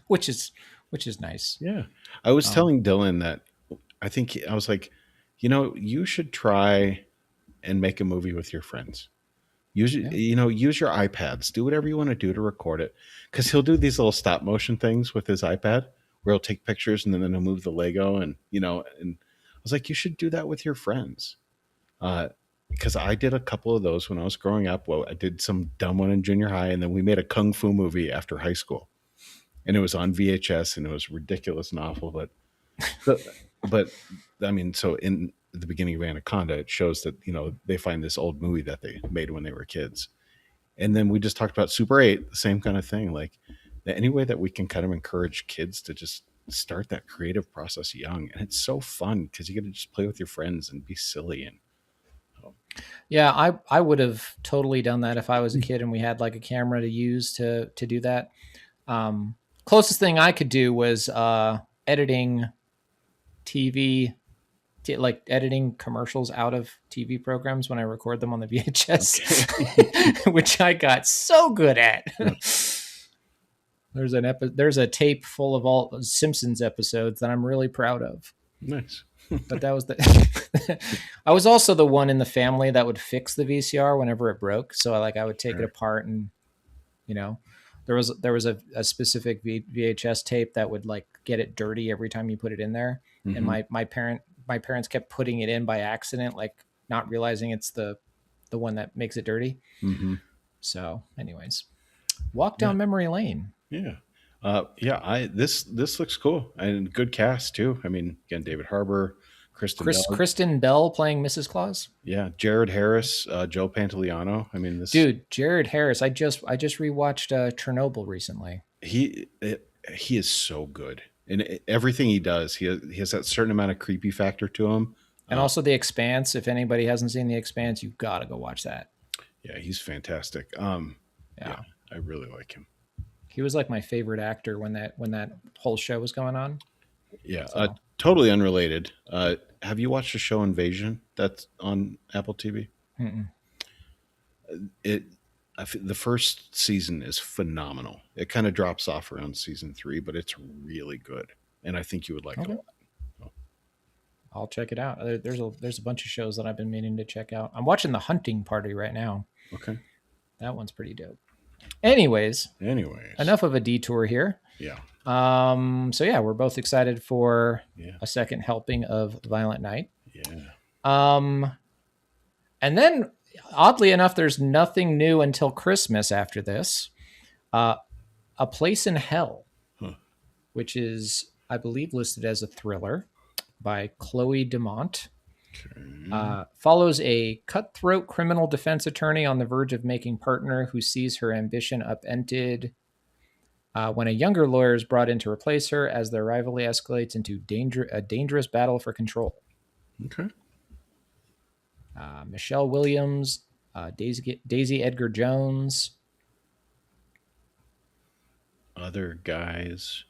which is nice. Yeah, I was telling Dylan that I was like, you should try and make a movie with your friends. Use your iPads. Do whatever you want to do to record it, because he'll do these little stop motion things with his iPad where he'll take pictures and then he'll move the Lego and I was like, you should do that with your friends, because I did a couple of those when I was growing up. Well, I did some dumb one in junior high, and then we made a kung fu movie after high school, and it was on VHS, and it was ridiculous and awful, but I mean, so in the beginning of Anaconda, it shows that they find this old movie that they made when they were kids, and then we just talked about Super 8, the same kind of thing. Like any way that we can kind of encourage kids to just start that creative process young, and it's so fun because you get to just play with your friends and be silly. And yeah, I would have totally done that if I was a kid and we had like a camera to use to do that. Closest thing I could do was editing TV. Like editing commercials out of TV programs when I record them on the VHS, which I got so good at. There's a tape full of all Simpsons episodes that I'm really proud of. Nice. But that was I was also the one in the family that would fix the VCR whenever it broke. So I would take it apart, and there was a specific VHS tape that would get it dirty every time you put it in there. Mm-hmm. And my parents kept putting it in by accident, not realizing it's the one that makes it dirty. Mm-hmm. So anyways, walk down memory lane. Yeah. This looks cool, and good cast too. I mean, again, David Harbour, Kristen Bell playing Mrs. Claus. Yeah. Jared Harris, Joe Pantoliano. I mean, Jared Harris. I just rewatched Chernobyl recently. He is so good. And everything he does, he has that certain amount of creepy factor to him. And also The Expanse. If anybody hasn't seen The Expanse, you've got to go watch that. Yeah, he's fantastic. Yeah, I really like him. He was my favorite actor when that whole show was going on. Yeah, so. Totally unrelated. Have you watched the show Invasion that's on Apple TV? Mm-mm. The first season is phenomenal. It kind of drops off around season 3, but it's really good, and I think you would like it a lot. So. I'll check it out. There's a bunch of shows that I've been meaning to check out. I'm watching The Hunting Party right now. Okay, that one's pretty dope. Anyways, enough of a detour here. Yeah. So yeah, we're both excited for a second helping of Violent Night. Yeah. And then, oddly enough, there's nothing new until Christmas after this. A Place in Hell, which is, I believe, listed as a thriller by Chloe DeMont. Okay. Follows a cutthroat criminal defense attorney on the verge of making partner who sees her ambition upended when a younger lawyer is brought in to replace her as their rivalry escalates into a dangerous battle for control. Okay. Michelle Williams, Daisy Edgar Jones. Other guys.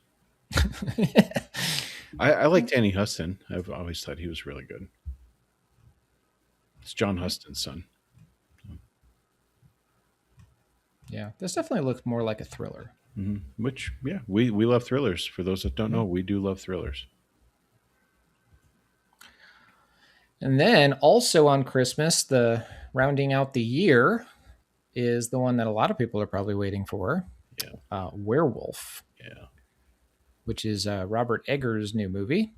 I like Danny Huston. I've always thought he was really good. It's John Huston's son. Yeah, this definitely looks more like a thriller. Which, yeah, we love thrillers. For those that don't know, we do love thrillers. And then also on Christmas, the rounding out the year is the one that a lot of people are probably waiting for. Yeah. Werewolf. Yeah. Which is Robert Eggers' new movie.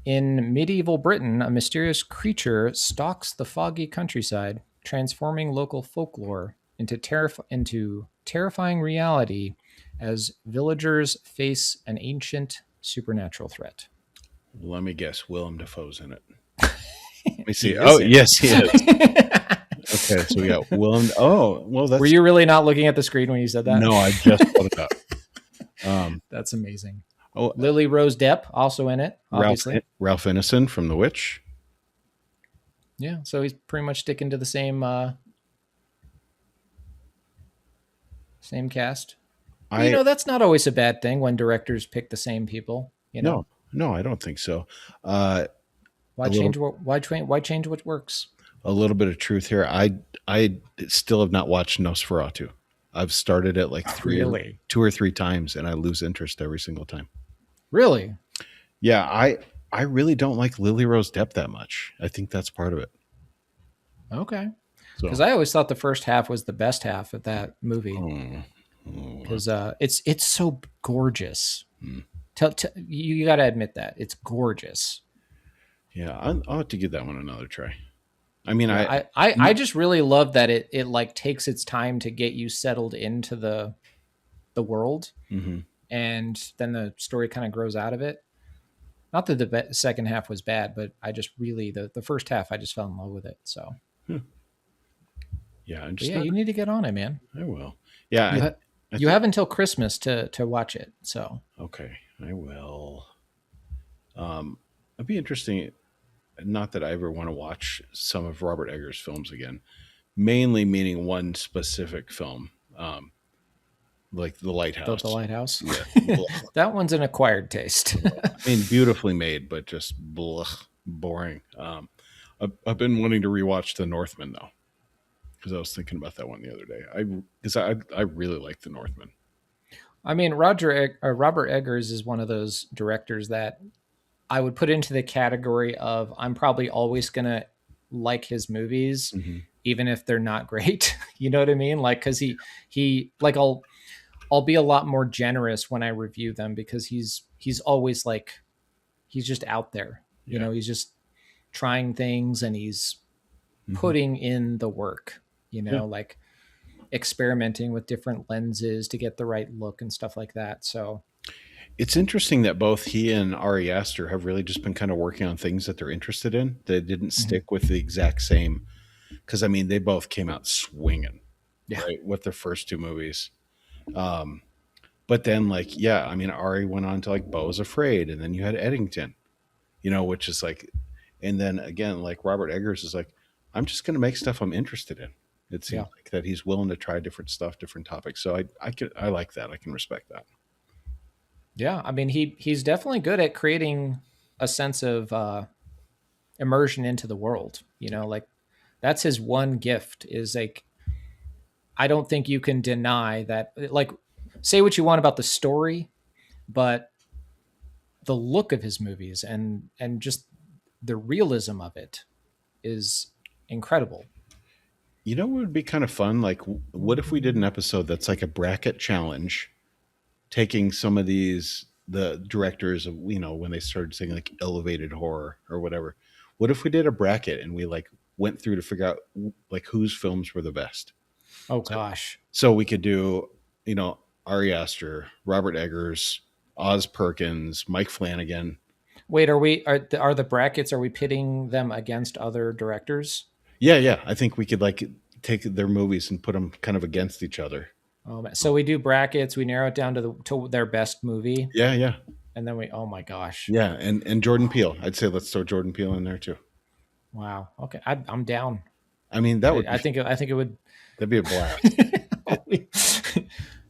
In medieval Britain, a mysterious creature stalks the foggy countryside, transforming local folklore into terrifying reality as villagers face an ancient supernatural threat. Let me guess. Willem Dafoe's in it. Let me see. Yes, he is. Okay, so we got Willem. Oh, well, that's. Were you really not looking at the screen when you said that? No, I just put it up. That's amazing. Oh, Lily Rose Depp also in it, obviously. Ralph Ineson from The Witch. Yeah, so he's pretty much sticking to the same cast. That's not always a bad thing when directors pick the same people. No, I don't think so. Why change what works? A little bit of truth here. I still have not watched Nosferatu. I've started it like two or three times, and I lose interest every single time. Really? Yeah, I really don't like Lily Rose Depp that much. I think that's part of it. Okay. Because I always thought the first half was the best half of that movie. Because it's so gorgeous. You got to admit that it's gorgeous. Yeah, I'll have to give that one another try. I mean, I just really love that it like takes its time to get you settled into the world, and then the story kind of grows out of it. Not that the second half was bad, but I just really the first half I just fell in love with it. So yeah, you need to get on it, man. I will. Yeah, you have until Christmas to watch it. So okay, I will. It'd be interesting. Not that I ever want to watch some of Robert Eggers' films again, mainly meaning one specific film, like The Lighthouse. The Lighthouse? Yeah. That one's an acquired taste. I mean, beautifully made, but just boring. I've been wanting to rewatch The Northman, though, because I was thinking about that one the other day. I really like The Northman. I mean, Robert Eggers is one of those directors that I would put into the category of I'm probably always going to like his movies, even if they're not great. You know what I mean? Like, cause he like, I'll be a lot more generous when I review them because he's always like, he's just out there, you know, he's just trying things and he's putting in the work, like experimenting with different lenses to get the right look and stuff like that. So it's interesting that both he and Ari Aster have really just been kind of working on things that they're interested in. They didn't stick with the exact same, because I mean, they both came out swinging, right, with their first two movies. But then, like, I mean, Ari went on to like Beau's Afraid, and then you had Eddington, which is like, and then again, like Robert Eggers is like, I'm just going to make stuff I'm interested in. It seems like that he's willing to try different stuff, different topics. So I like that. I can respect that. Yeah, I mean he's definitely good at creating a sense of immersion into the world. Like that's his one gift is like I don't think you can deny that. Like, say what you want about the story, but the look of his movies and just the realism of it is incredible. What would be kind of fun? Like, what if we did an episode that's like a bracket challenge? Taking some of the directors of, when they started saying like elevated horror or whatever, what if we did a bracket and we like went through to figure out like whose films were the best? Oh gosh. So we could do, Ari Aster, Robert Eggers, Oz Perkins, Mike Flanagan. Wait, are the brackets? Are we pitting them against other directors? Yeah, yeah. I think we could like take their movies and put them kind of against each other. So we do brackets. We narrow it down to their best movie, Yeah, yeah, and then we. Oh my gosh! yeah. And Jordan Peele. I'd say let's throw Jordan Peele in there too. Wow. Okay, I'm down. I mean, that would I think it would. that'd be a blast.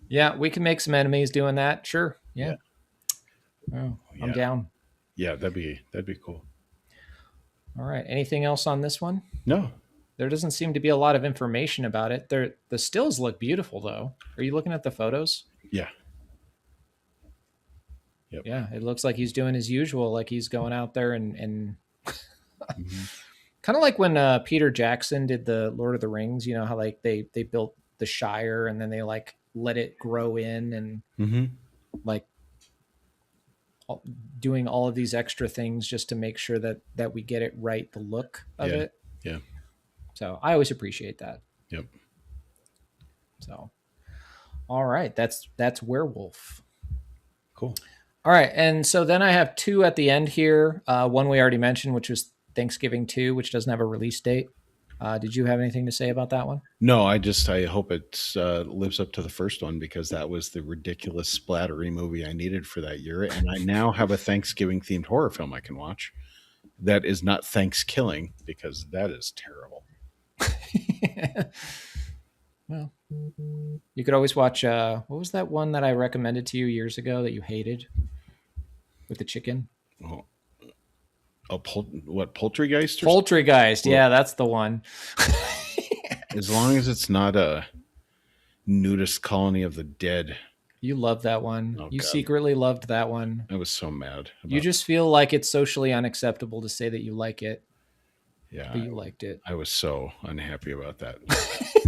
Yeah, we can make some enemies doing that. Sure. Yeah. Yeah, Oh, I'm yeah, down. yeah. That'd be cool. All right. Anything else on this one? No, There doesn't seem to be a lot of information about it. The stills look beautiful though. Are you looking at the photos? yeah, yep. Yeah, it looks like he's doing his usual, like he's going out there and Mm-hmm. kind of like when Peter Jackson did the Lord of the Rings. You know how like they built the Shire and then they like let it grow in and Mm-hmm. like doing all of these extra things just to make sure that we get it right, the look of Yeah, it. yeah, So I always appreciate that. yep. So all right, that's Werewolf. Cool. All right, and so then I have two at the end here. One we already mentioned, which was Thanksgiving 2, which doesn't have a release date. Did you have anything to say about that one? No, I hope it lives up to the first one because that was the ridiculous splattery movie I needed for that year, and I now have a Thanksgiving themed horror film I can watch. That is not Thanksgiving because that is terrible. Well, you could always watch. What was that one that I recommended to you years ago that you hated with the chicken? Oh, what Poultrygeist? Poultrygeist. Yeah, that's the one. As long as it's not a nudist colony of the dead. You loved that one. Oh, You God. secretly loved that one. I was so mad. You just feel like it's socially unacceptable to say that you like it, yeah, but you liked it. I was so unhappy about that.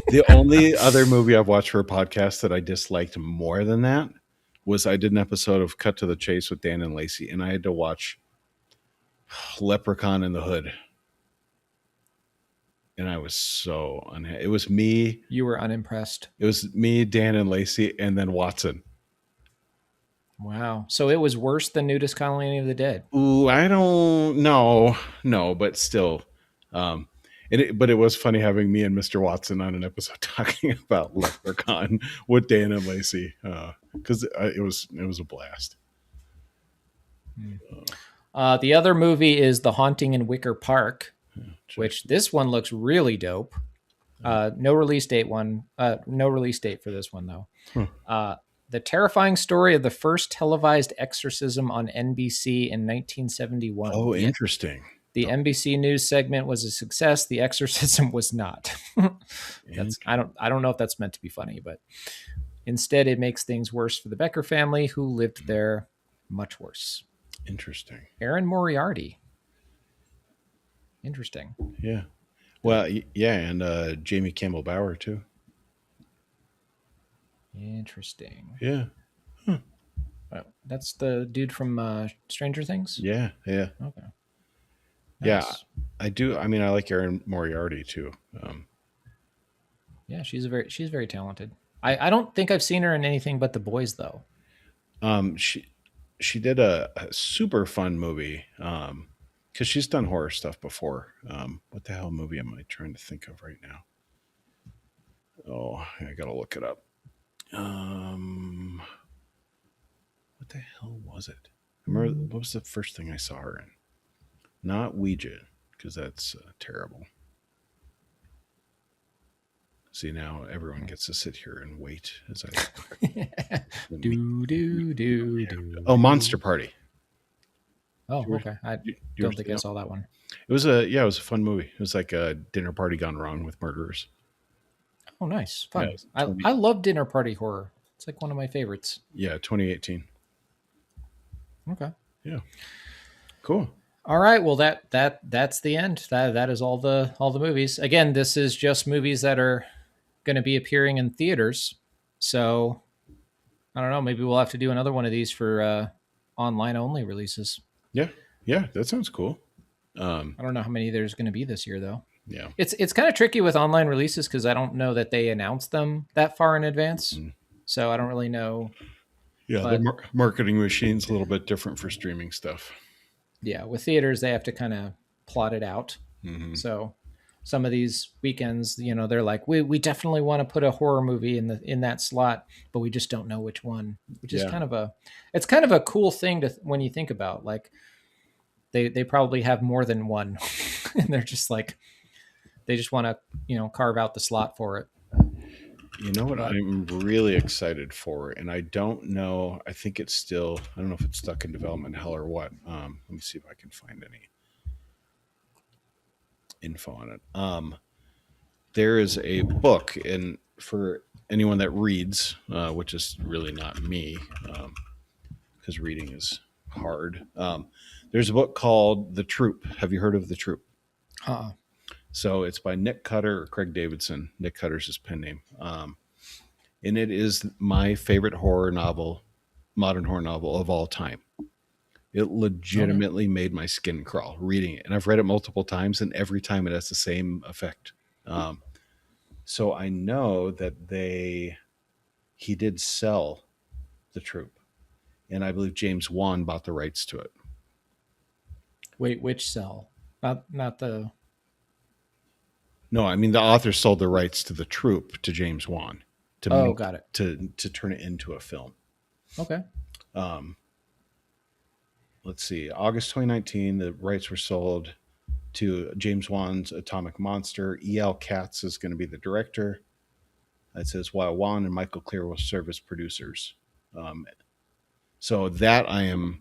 The only other movie I've watched for a podcast that I disliked more than that was I did an episode of Cut to the Chase with Dan and Lacey, and I had to watch Leprechaun in the Hood. And I was so unhappy. It was me. You were unimpressed. It was me, Dan, and Lacey, and then Watson. Wow. So it was worse than Nudist Colony of the Dead. Ooh, I don't know. No, but still. But it was funny having me and Mr. Watson on an episode talking about Leprechaun with Dan and Lacey because it was a blast. The other movie is The Haunting in Wicker Park, which this one looks really dope. No release date for this one though. The terrifying story of the first televised exorcism on NBC in 1971. Oh, interesting. The NBC News segment was a success. The exorcism was not. I don't know if that's meant to be funny, but instead it makes things worse for the Becker family who lived there much worse. Interesting. Aaron Moriarty. Interesting. Yeah. Well, yeah, and Jamie Campbell Bower too. Interesting. Yeah. Well, that's the dude from Stranger Things? Yeah. Yeah. Okay. Yeah. Nice. I do. I mean, I like Erin Moriarty too. Yeah, she's very talented. I don't think I've seen her in anything but The Boys though. She did a super fun movie because she's done horror stuff before. What the hell movie am I trying to think of right now? Oh, I gotta look it up. What the hell was it? I remember what was the first thing I saw her in? Not Ouija, because that's terrible. See, now everyone gets to sit here and wait as I do. Oh, Monster Party. Oh, okay. I don't think I saw that one. It was a fun movie. It was like a dinner party gone wrong with murderers. Oh, nice. Fun. Yeah, I love dinner party horror. It's like one of my favorites. Yeah, 2018. Okay. Yeah. Cool. All right. Well, that's the end. That is all the movies. Again, this is just movies that are going to be appearing in theaters. So I don't know. Maybe we'll have to do another one of these for online only releases. Yeah. Yeah. That sounds cool. I don't know how many there's going to be this year though. Yeah. It's kind of tricky with online releases because I don't know that they announce them that far in advance. Mm-hmm. So I don't really know. Yeah. The marketing machine's a little bit different for streaming stuff. Yeah, with theaters they have to kind of plot it out. Hmm. So some of these weekends, they're like, we definitely want to put a horror movie in that slot, but we just don't know which one. Which is Yeah. it's kind of a cool thing to when you think about, like they probably have more than one, and they're just like they just want to carve out the slot for it. You know what But I'm really excited for, and I don't know. I think it's still. I don't know if it's stuck in development hell or what. Let me see if I can find any info on it. There is a book, and for anyone that reads, which is really not me, because reading is hard. There's a book called The Troop. Have you heard of The Troop? uh, So it's by Nick Cutter or Craig Davidson. Nick Cutter's his pen name. And it is my favorite horror novel, modern horror novel of all time. It okay. legitimately made my skin crawl reading it. And I've read it multiple times, and every time it has the same effect. So I know that he did sell The Troop. And I believe James Wan bought the rights to it. Wait, which cell? Not the. No, I mean the author sold the rights to The Troop to James Wan to Oh, make got it. to turn it into a film. Okay. Um, let's see, August 2019, the rights were sold to James Wan's Atomic Monster. E.L. Katz is going to be the director. It says while Wan and Michael Clear will serve as producers. Um, so that I am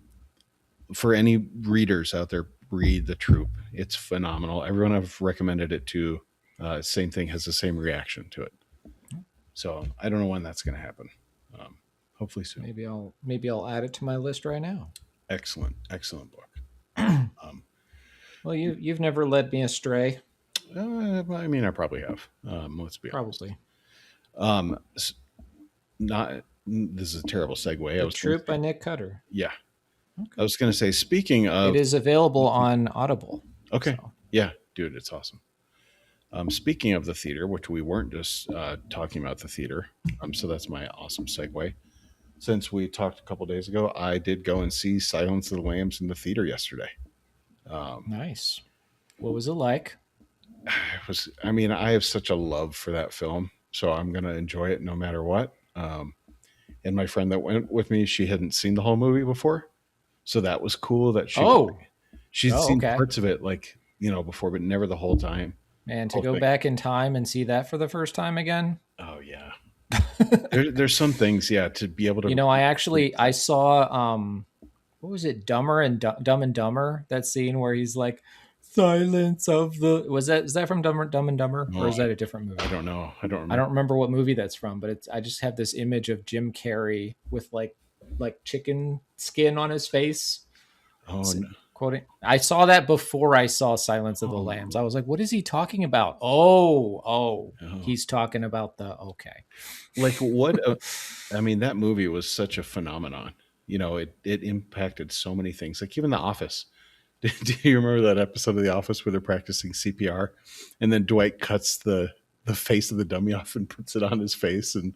for any readers out there, read The Troop. It's phenomenal. Everyone I've recommended it to, same thing, has the same reaction to it. So I don't know when that's going to happen. Hopefully soon. Maybe I'll add it to my list right now. Excellent, excellent book. Um, Well, you've never led me astray. I mean, I probably have. Let's be honest. Probably. Um, not. This is a terrible segue. I The was going to Troop say, by Nick Cutter. yeah. I Okay. was going to say, speaking It of, is available on Audible. okay, So yeah, dude, it's awesome. Speaking of the theater, which we weren't just talking about the theater, so that's my awesome segue. Since we talked a couple days ago, I did go and see Silence of the Lambs in the theater yesterday. Um, nice. What was it like? it was, I mean, I have such a love for that film, so I'm gonna enjoy it no matter what. And my friend that went with me, she hadn't seen the whole movie before, so that was cool. That Oh, she'd oh, seen okay. parts of it, like before, but never the whole time. Man, to Whole go thing. back in time and see that for the first time again. Oh yeah, there's some things, yeah, to be able to. I saw what was it, Dumb and Dumber, that scene where he's like, silence of the, is that from Dumb and Dumber, or Oh, is that a different I movie? don't know. I don't I don't remember. remember what movie that's from, but I just have this image of Jim Carrey with like chicken skin on his face, Oh no. quoting. I saw that before I saw Silence of the Oh, Lambs. I was like, what is he talking about? Oh, no. he's talking about the okay. Like what? I mean, that movie was such a phenomenon. It impacted so many things. Like even The Office. Do you remember that episode of The Office where they're practicing CPR, and then Dwight cuts the face of the dummy off and puts it on his face, and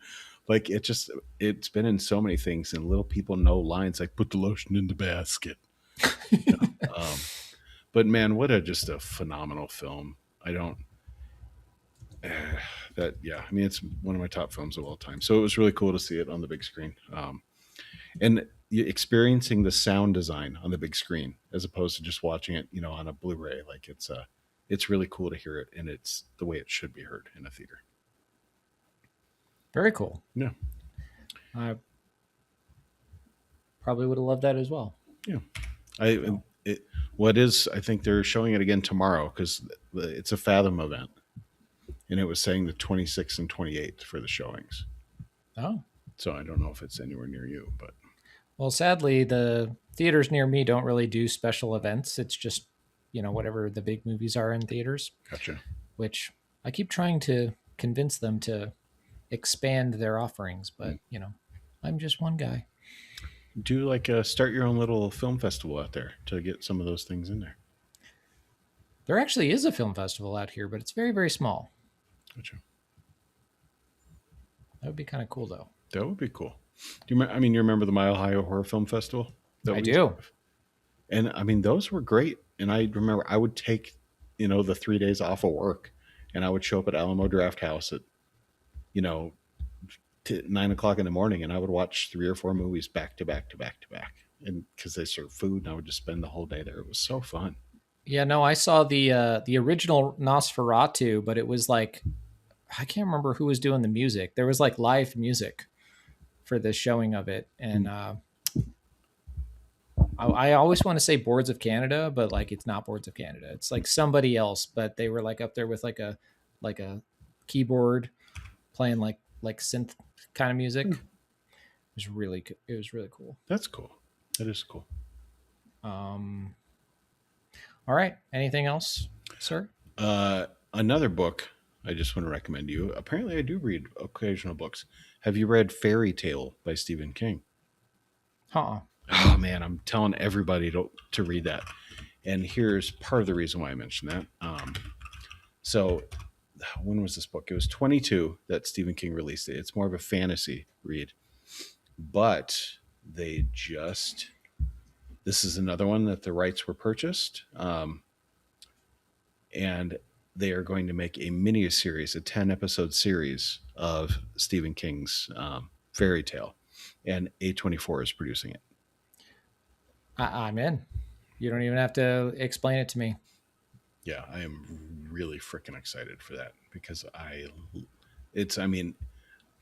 like it's been in so many things, and little people know lines like "put the lotion in the basket." You know? But man, what a just a phenomenal film. I don't that yeah. I mean, it's one of my top films of all time. So it was really cool to see it on the big screen. And experiencing the sound design on the big screen as opposed to just watching it, on a Blu-ray. Like it's really cool to hear it, and it's the way it should be heard in a theater. Very cool. Yeah, I probably would have loved that as well. yeah. I it what is I think they're showing it again tomorrow because it's a Fathom event, and it was saying the 26th and 28th for the showings. Oh, So I don't know if it's anywhere near you, but well, sadly, the theaters near me don't really do special events. It's just, whatever the big movies are in theaters, gotcha. which I keep trying to convince them to expand their offerings, but, I'm just one guy. Do like start your own little film festival out there to get some of those things in there. There actually is a film festival out here, but it's very, very small. Gotcha. That would be kind of cool, though. That would be cool. I mean, you remember the Mile High Horror Film Festival? That I we used to do. have? And I mean, those were great. And I remember I would take, the 3 days off of work, and I would show up at Alamo Draft House at, you know, 9 o'clock in the morning, and I would watch 3 or 4 movies back to back to back to back. And because they served food, and I would just spend the whole day there. It was so fun. Yeah, no, I saw the original Nosferatu, but it was like I can't remember who was doing the music. There was like live music for the showing of it, and I always want to say Boards of Canada, but like it's not Boards of Canada. It's like somebody else, but they were like up there with like a keyboard playing like synth kind of music. It was really cool. That's cool. That is cool. Um, all right. Anything else, sir? Another book I just want to recommend to you. Apparently, I do read occasional books. Have you read Fairy Tale by Stephen King? Huh. Oh man, I'm telling everybody to read that. And here's part of the reason why I mentioned that. So when was this book? It was 22 that Stephen King released it. It's more of a fantasy read, but they just, this is another one that the rights were purchased. And they are going to make a mini series, a 10-episode series of Stephen King's Fairy Tale, and A24 is producing it. I'm in. You don't even have to explain it to me. Yeah, I am really freaking excited for that because I mean,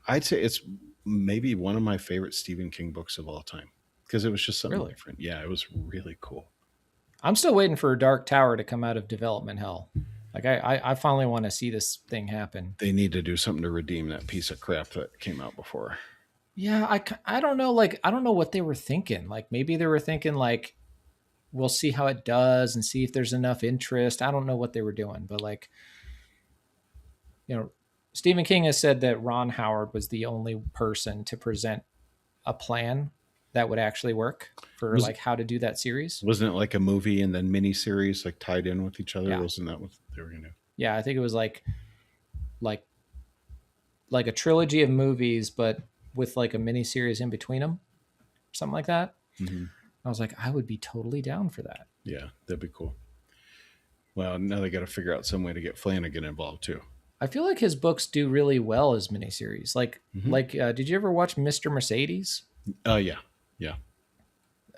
I'd say it's maybe one of my favorite Stephen King books of all time because it was just something different. Yeah, it was really cool. I'm still waiting for Dark Tower to come out of development hell. Like I finally want to see this thing happen. They need to do something to redeem that piece of crap that came out before. Yeah, I don't know. Like I don't know what they were thinking. Like maybe they were thinking like we'll see how it does and see if there's enough interest. I don't know what they were doing, but like Stephen King has said that Ron Howard was the only person to present a plan that would actually work for like how to do that series. Wasn't it like a movie and then mini series like tied in with each other? Yeah. Wasn't that what they were gonna do? Yeah, I think it was like a trilogy of movies, but with like a mini series in between them, something like that. Mm-hmm. I was like, I would be totally down for that. Yeah, that'd be cool. Well, now they got to figure out some way to get Flanagan involved too. I feel like his books do really well as miniseries. Did you ever watch Mr. Mercedes? Yeah.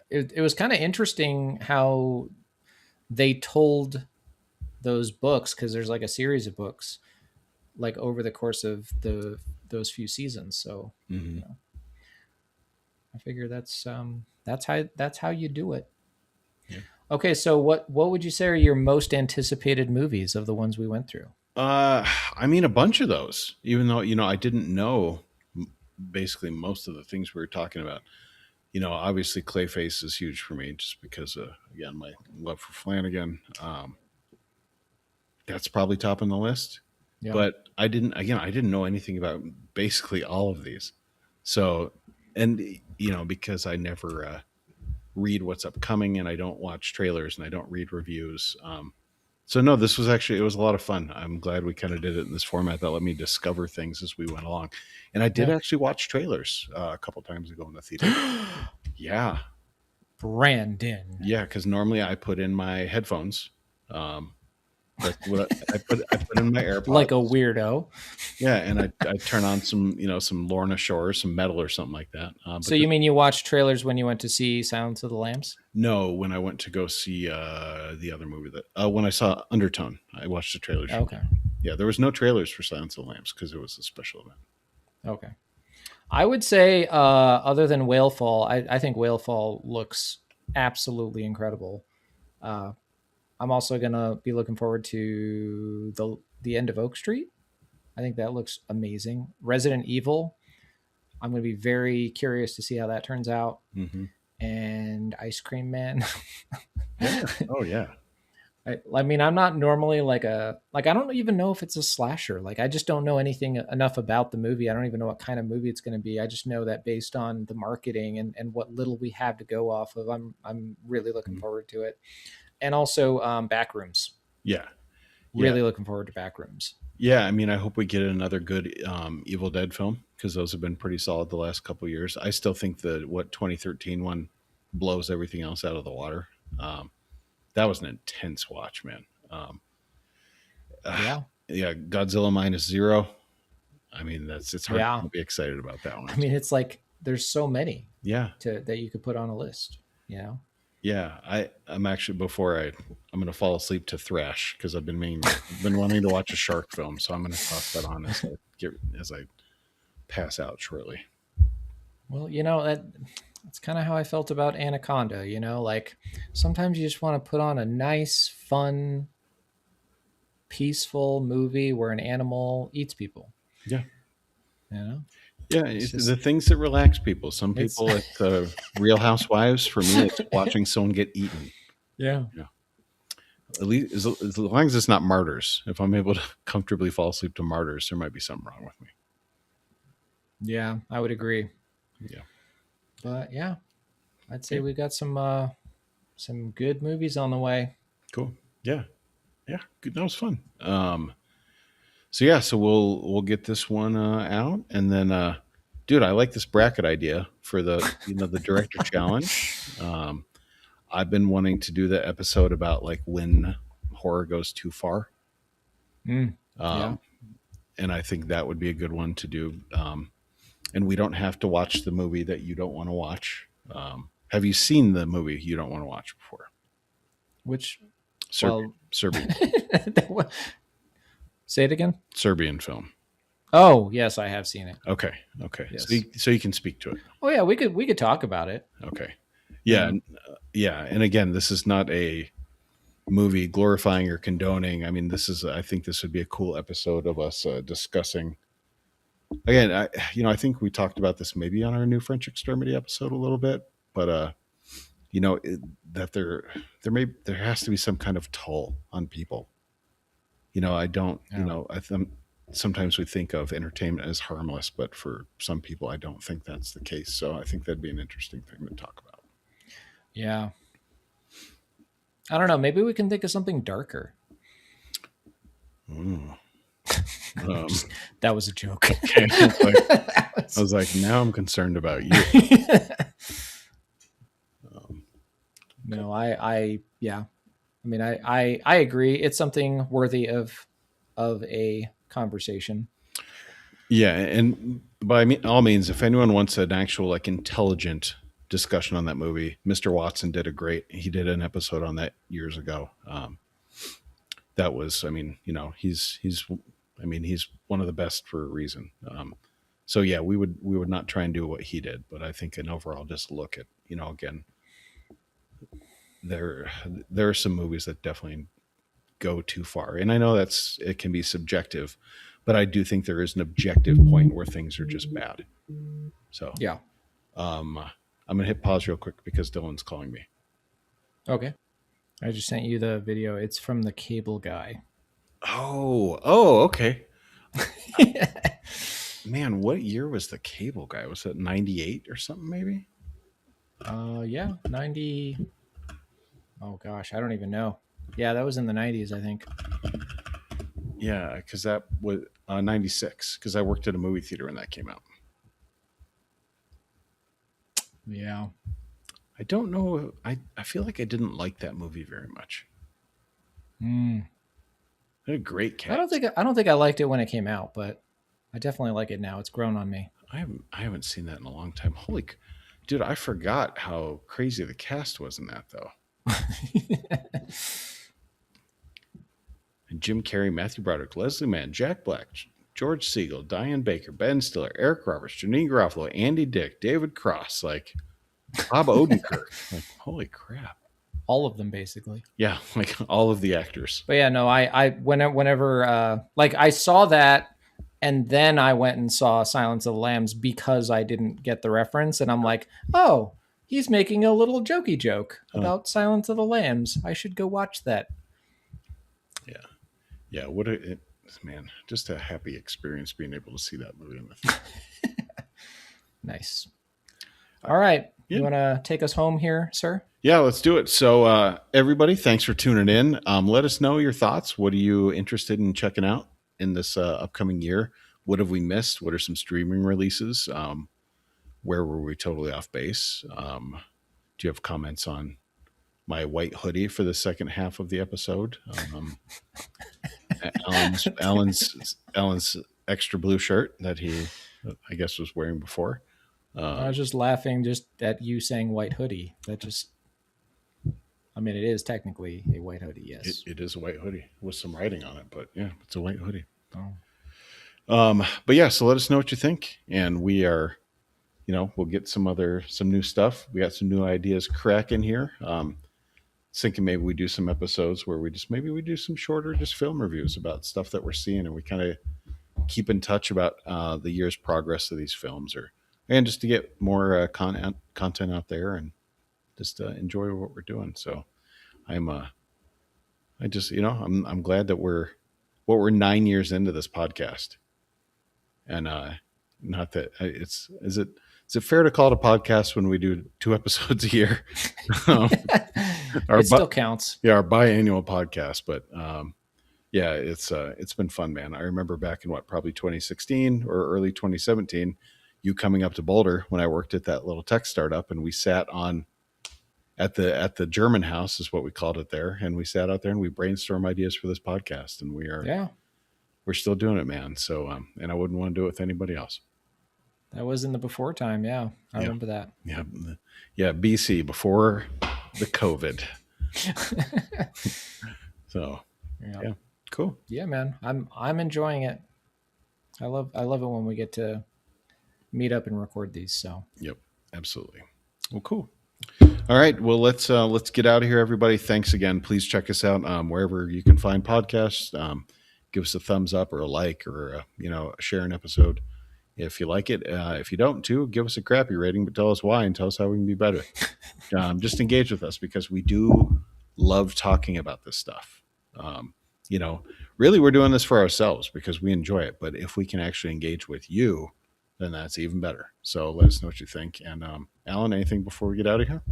It was kind of interesting how they told those books because there's like a series of books like over the course of those few seasons. So I figure that's how you do it. Yeah. Okay, so what would you say are your most anticipated movies of the ones we went through? I mean, a bunch of those, even though, I didn't know basically most of the things we were talking about. Obviously Clayface is huge for me just because, again, my love for Flanagan. That's probably top on the list, yeah. But I didn't know anything about basically all of these. So, and, because I never read what's upcoming and I don't watch trailers and I don't read reviews. So no, this was it was a lot of fun. I'm glad we kind of did it in this format that let me discover things as we went along. And I did actually watch trailers a couple times ago in the theater. Yeah. Brandon. Yeah, because normally I put in my headphones. I put in my AirPods. Like a weirdo. Yeah, and I turn on some Lorna Shore, some metal or something like that. So you mean you watched trailers when you went to see Silence of the Lambs? No, when I went to go see the other movie when I saw Undertone, I watched the trailers. Okay. Yeah, there was no trailers for Silence of the Lambs because it was a special event. Okay. I would say other than Whalefall, I think Whalefall looks absolutely incredible. I'm also going to be looking forward to the End of Oak Street. I think that looks amazing. Resident Evil. I'm going to be very curious to see how that turns out. Mm-hmm. And Ice Cream Man. Yeah. Oh, yeah. I mean, I'm not normally I don't even know if it's a slasher. Like, I just don't know anything enough about the movie. I don't even know what kind of movie it's going to be. I just know that based on the marketing and what little we have to go off of, I'm really looking forward to it. And also Backrooms. Yeah. Really looking forward to Backrooms. Yeah, I mean, I hope we get another good Evil Dead film because those have been pretty solid the last couple of years. I still think the 2013 one blows everything else out of the water. Um, that was an intense watch, man. Yeah. Yeah, Godzilla minus zero. I mean, it's hard Yeah. to be excited about that I one. mean, it's like there's so many Yeah, that you could put on a list, you know? yeah. I'm actually I'm gonna fall asleep to Thrash because I've been wanting to watch a shark film, so I'm gonna toss that on as I pass out shortly. Well, that's kind of how I felt about Anaconda, like sometimes you just want to put on a nice, fun, peaceful movie where an animal eats people, Yeah, you know? yeah. It's It's just the things that relax people. Some it's people, it's Real Housewives. For me, it's watching someone get eaten. yeah. Yeah, at least as long as it's not Martyrs. If I'm able to comfortably fall asleep to Martyrs, there might be something wrong with me. Yeah, I would agree. Yeah. But yeah, I'd say Okay. we got some good movies on the way. Cool. Yeah. Yeah. Good. That was fun. So yeah, so we'll get this one out, and then, dude, I like this bracket idea for the director challenge. I've been wanting to do the episode about like when horror goes too far, Mm, yeah. um, and I think that would be a good one to do. And we don't have to watch the movie that you don't want to watch. Have you seen the movie you don't want to watch before? Which Serbian, well Serbian, say it again. Serbian film. Oh, yes, I have seen it. Okay, okay. Yes. So you can speak to it. Oh yeah, we could talk about it. Okay. Yeah, yeah. And again, this is not a movie glorifying or condoning. I mean, I think this would be a cool episode of us discussing. Again, I think we talked about this maybe on our new French Extremity episode a little bit, but that there has to be some kind of toll on people. I don't. Yeah. I think sometimes we think of entertainment as harmless, but for some people, I don't think that's the case. So I think that'd be an interesting thing to talk about. Yeah. I don't know. Maybe we can think of something darker. Mm. That was a joke. Okay. I was like, now I'm concerned about you. No, yeah. I mean, I agree. It's something worthy of a conversation. Yeah, and by all means, if anyone wants an actual like intelligent discussion on that movie, Mr. Watson did a great. He did an episode on that years ago. That was, I mean, he's one of the best for a reason. So yeah, we would not try and do what he did, but I think an overall just look at, again, there there are some movies that definitely go too far, and I know it can be subjective, but I do think there is an objective point where things are just bad. So Yeah. I'm gonna hit pause real quick because Dylan's calling me. Okay. I just sent you the video. It's from the Cable Guy. Oh, okay. Man, what year was the Cable Guy? Was it 98 or something maybe? Yeah, 90. Oh gosh, I don't even know. Yeah, that was in the 90s, I think. Yeah, because that was 96, because I worked at a movie theater when that came out. Yeah. I don't know. I feel like I didn't like that movie very much. Mm. It had a great cast. I don't think I liked it when it came out, but I definitely like it now. It's grown on me. I haven't seen that in a long time. Dude, I forgot how crazy the cast was in that though. And Jim Carrey, Matthew Broderick, Leslie Mann, Jack Black, George Siegel, Diane Baker, Ben Stiller, Eric Roberts, Janine Garofalo, Andy Dick, David Cross, like Bob Odenkirk. Like, holy crap. All of them, basically. Yeah, like all of the actors. But yeah, no, whenever like I saw that, and then I went and saw Silence of the Lambs because I didn't get the reference, and I'm like, oh, he's making a little jokey joke about Silence of the Lambs. I should go watch that. Yeah, man, just a happy experience being able to see that movie in the theater. Nice. All right. Yeah. You want to take us home here, sir? Yeah, let's do it. So, everybody, thanks for tuning in. Let us know your thoughts. What are you interested in checking out in this upcoming year? What have we missed? What are some streaming releases? Where were we totally off base? Do you have comments on my white hoodie for the second half of the episode. Alan's extra blue shirt that he, I guess, was wearing before. I was just laughing just at you saying white hoodie. That just, I mean, it is technically a white hoodie, yes. It is a white hoodie with some writing on it, but yeah, it's a white hoodie. Oh. But yeah, so let us know what you think, and we are, we'll get some new stuff. We got some new ideas cracking here. Thinking maybe we do some episodes where we do some shorter just film reviews about stuff that we're seeing, and we kind of keep in touch about the year's progress of these films, and just to get more content out there and just enjoy what we're doing. So I'm glad that we're 9 years into this podcast, and not that is it fair to call it a podcast when we do 2 episodes a year? It still counts. Yeah, our biannual podcast, but yeah, it's been fun, man. I remember back in probably 2016 or early 2017, you coming up to Boulder when I worked at that little tech startup, and we sat at the German house is what we called it there, and we sat out there and we brainstormed ideas for this podcast, and we're still doing it, man. So and I wouldn't want to do it with anybody else. That was in the before time. Yeah. I remember that. Yeah. BC, before the COVID. So yeah, cool. Yeah, man. I'm enjoying it. I love it when we get to meet up and record these. So yep, absolutely. Well, cool. All right. Well, let's get out of here, everybody. Thanks again. Please check us out wherever you can find podcasts. Give us a thumbs up or a like, or share an episode if you like it. If you don't, too, give us a crappy rating, but tell us why and tell us how we can be better. Just engage with us, because we do love talking about this stuff. Really, we're doing this for ourselves because we enjoy it. But if we can actually engage with you, then that's even better. So let us know what you think. And Alan, anything before we get out of here?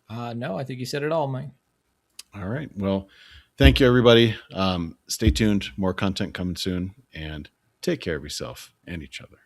No, I think you said it all, Mike. All right. Well, thank you, everybody. Stay tuned. More content coming soon. And take care of yourself and each other.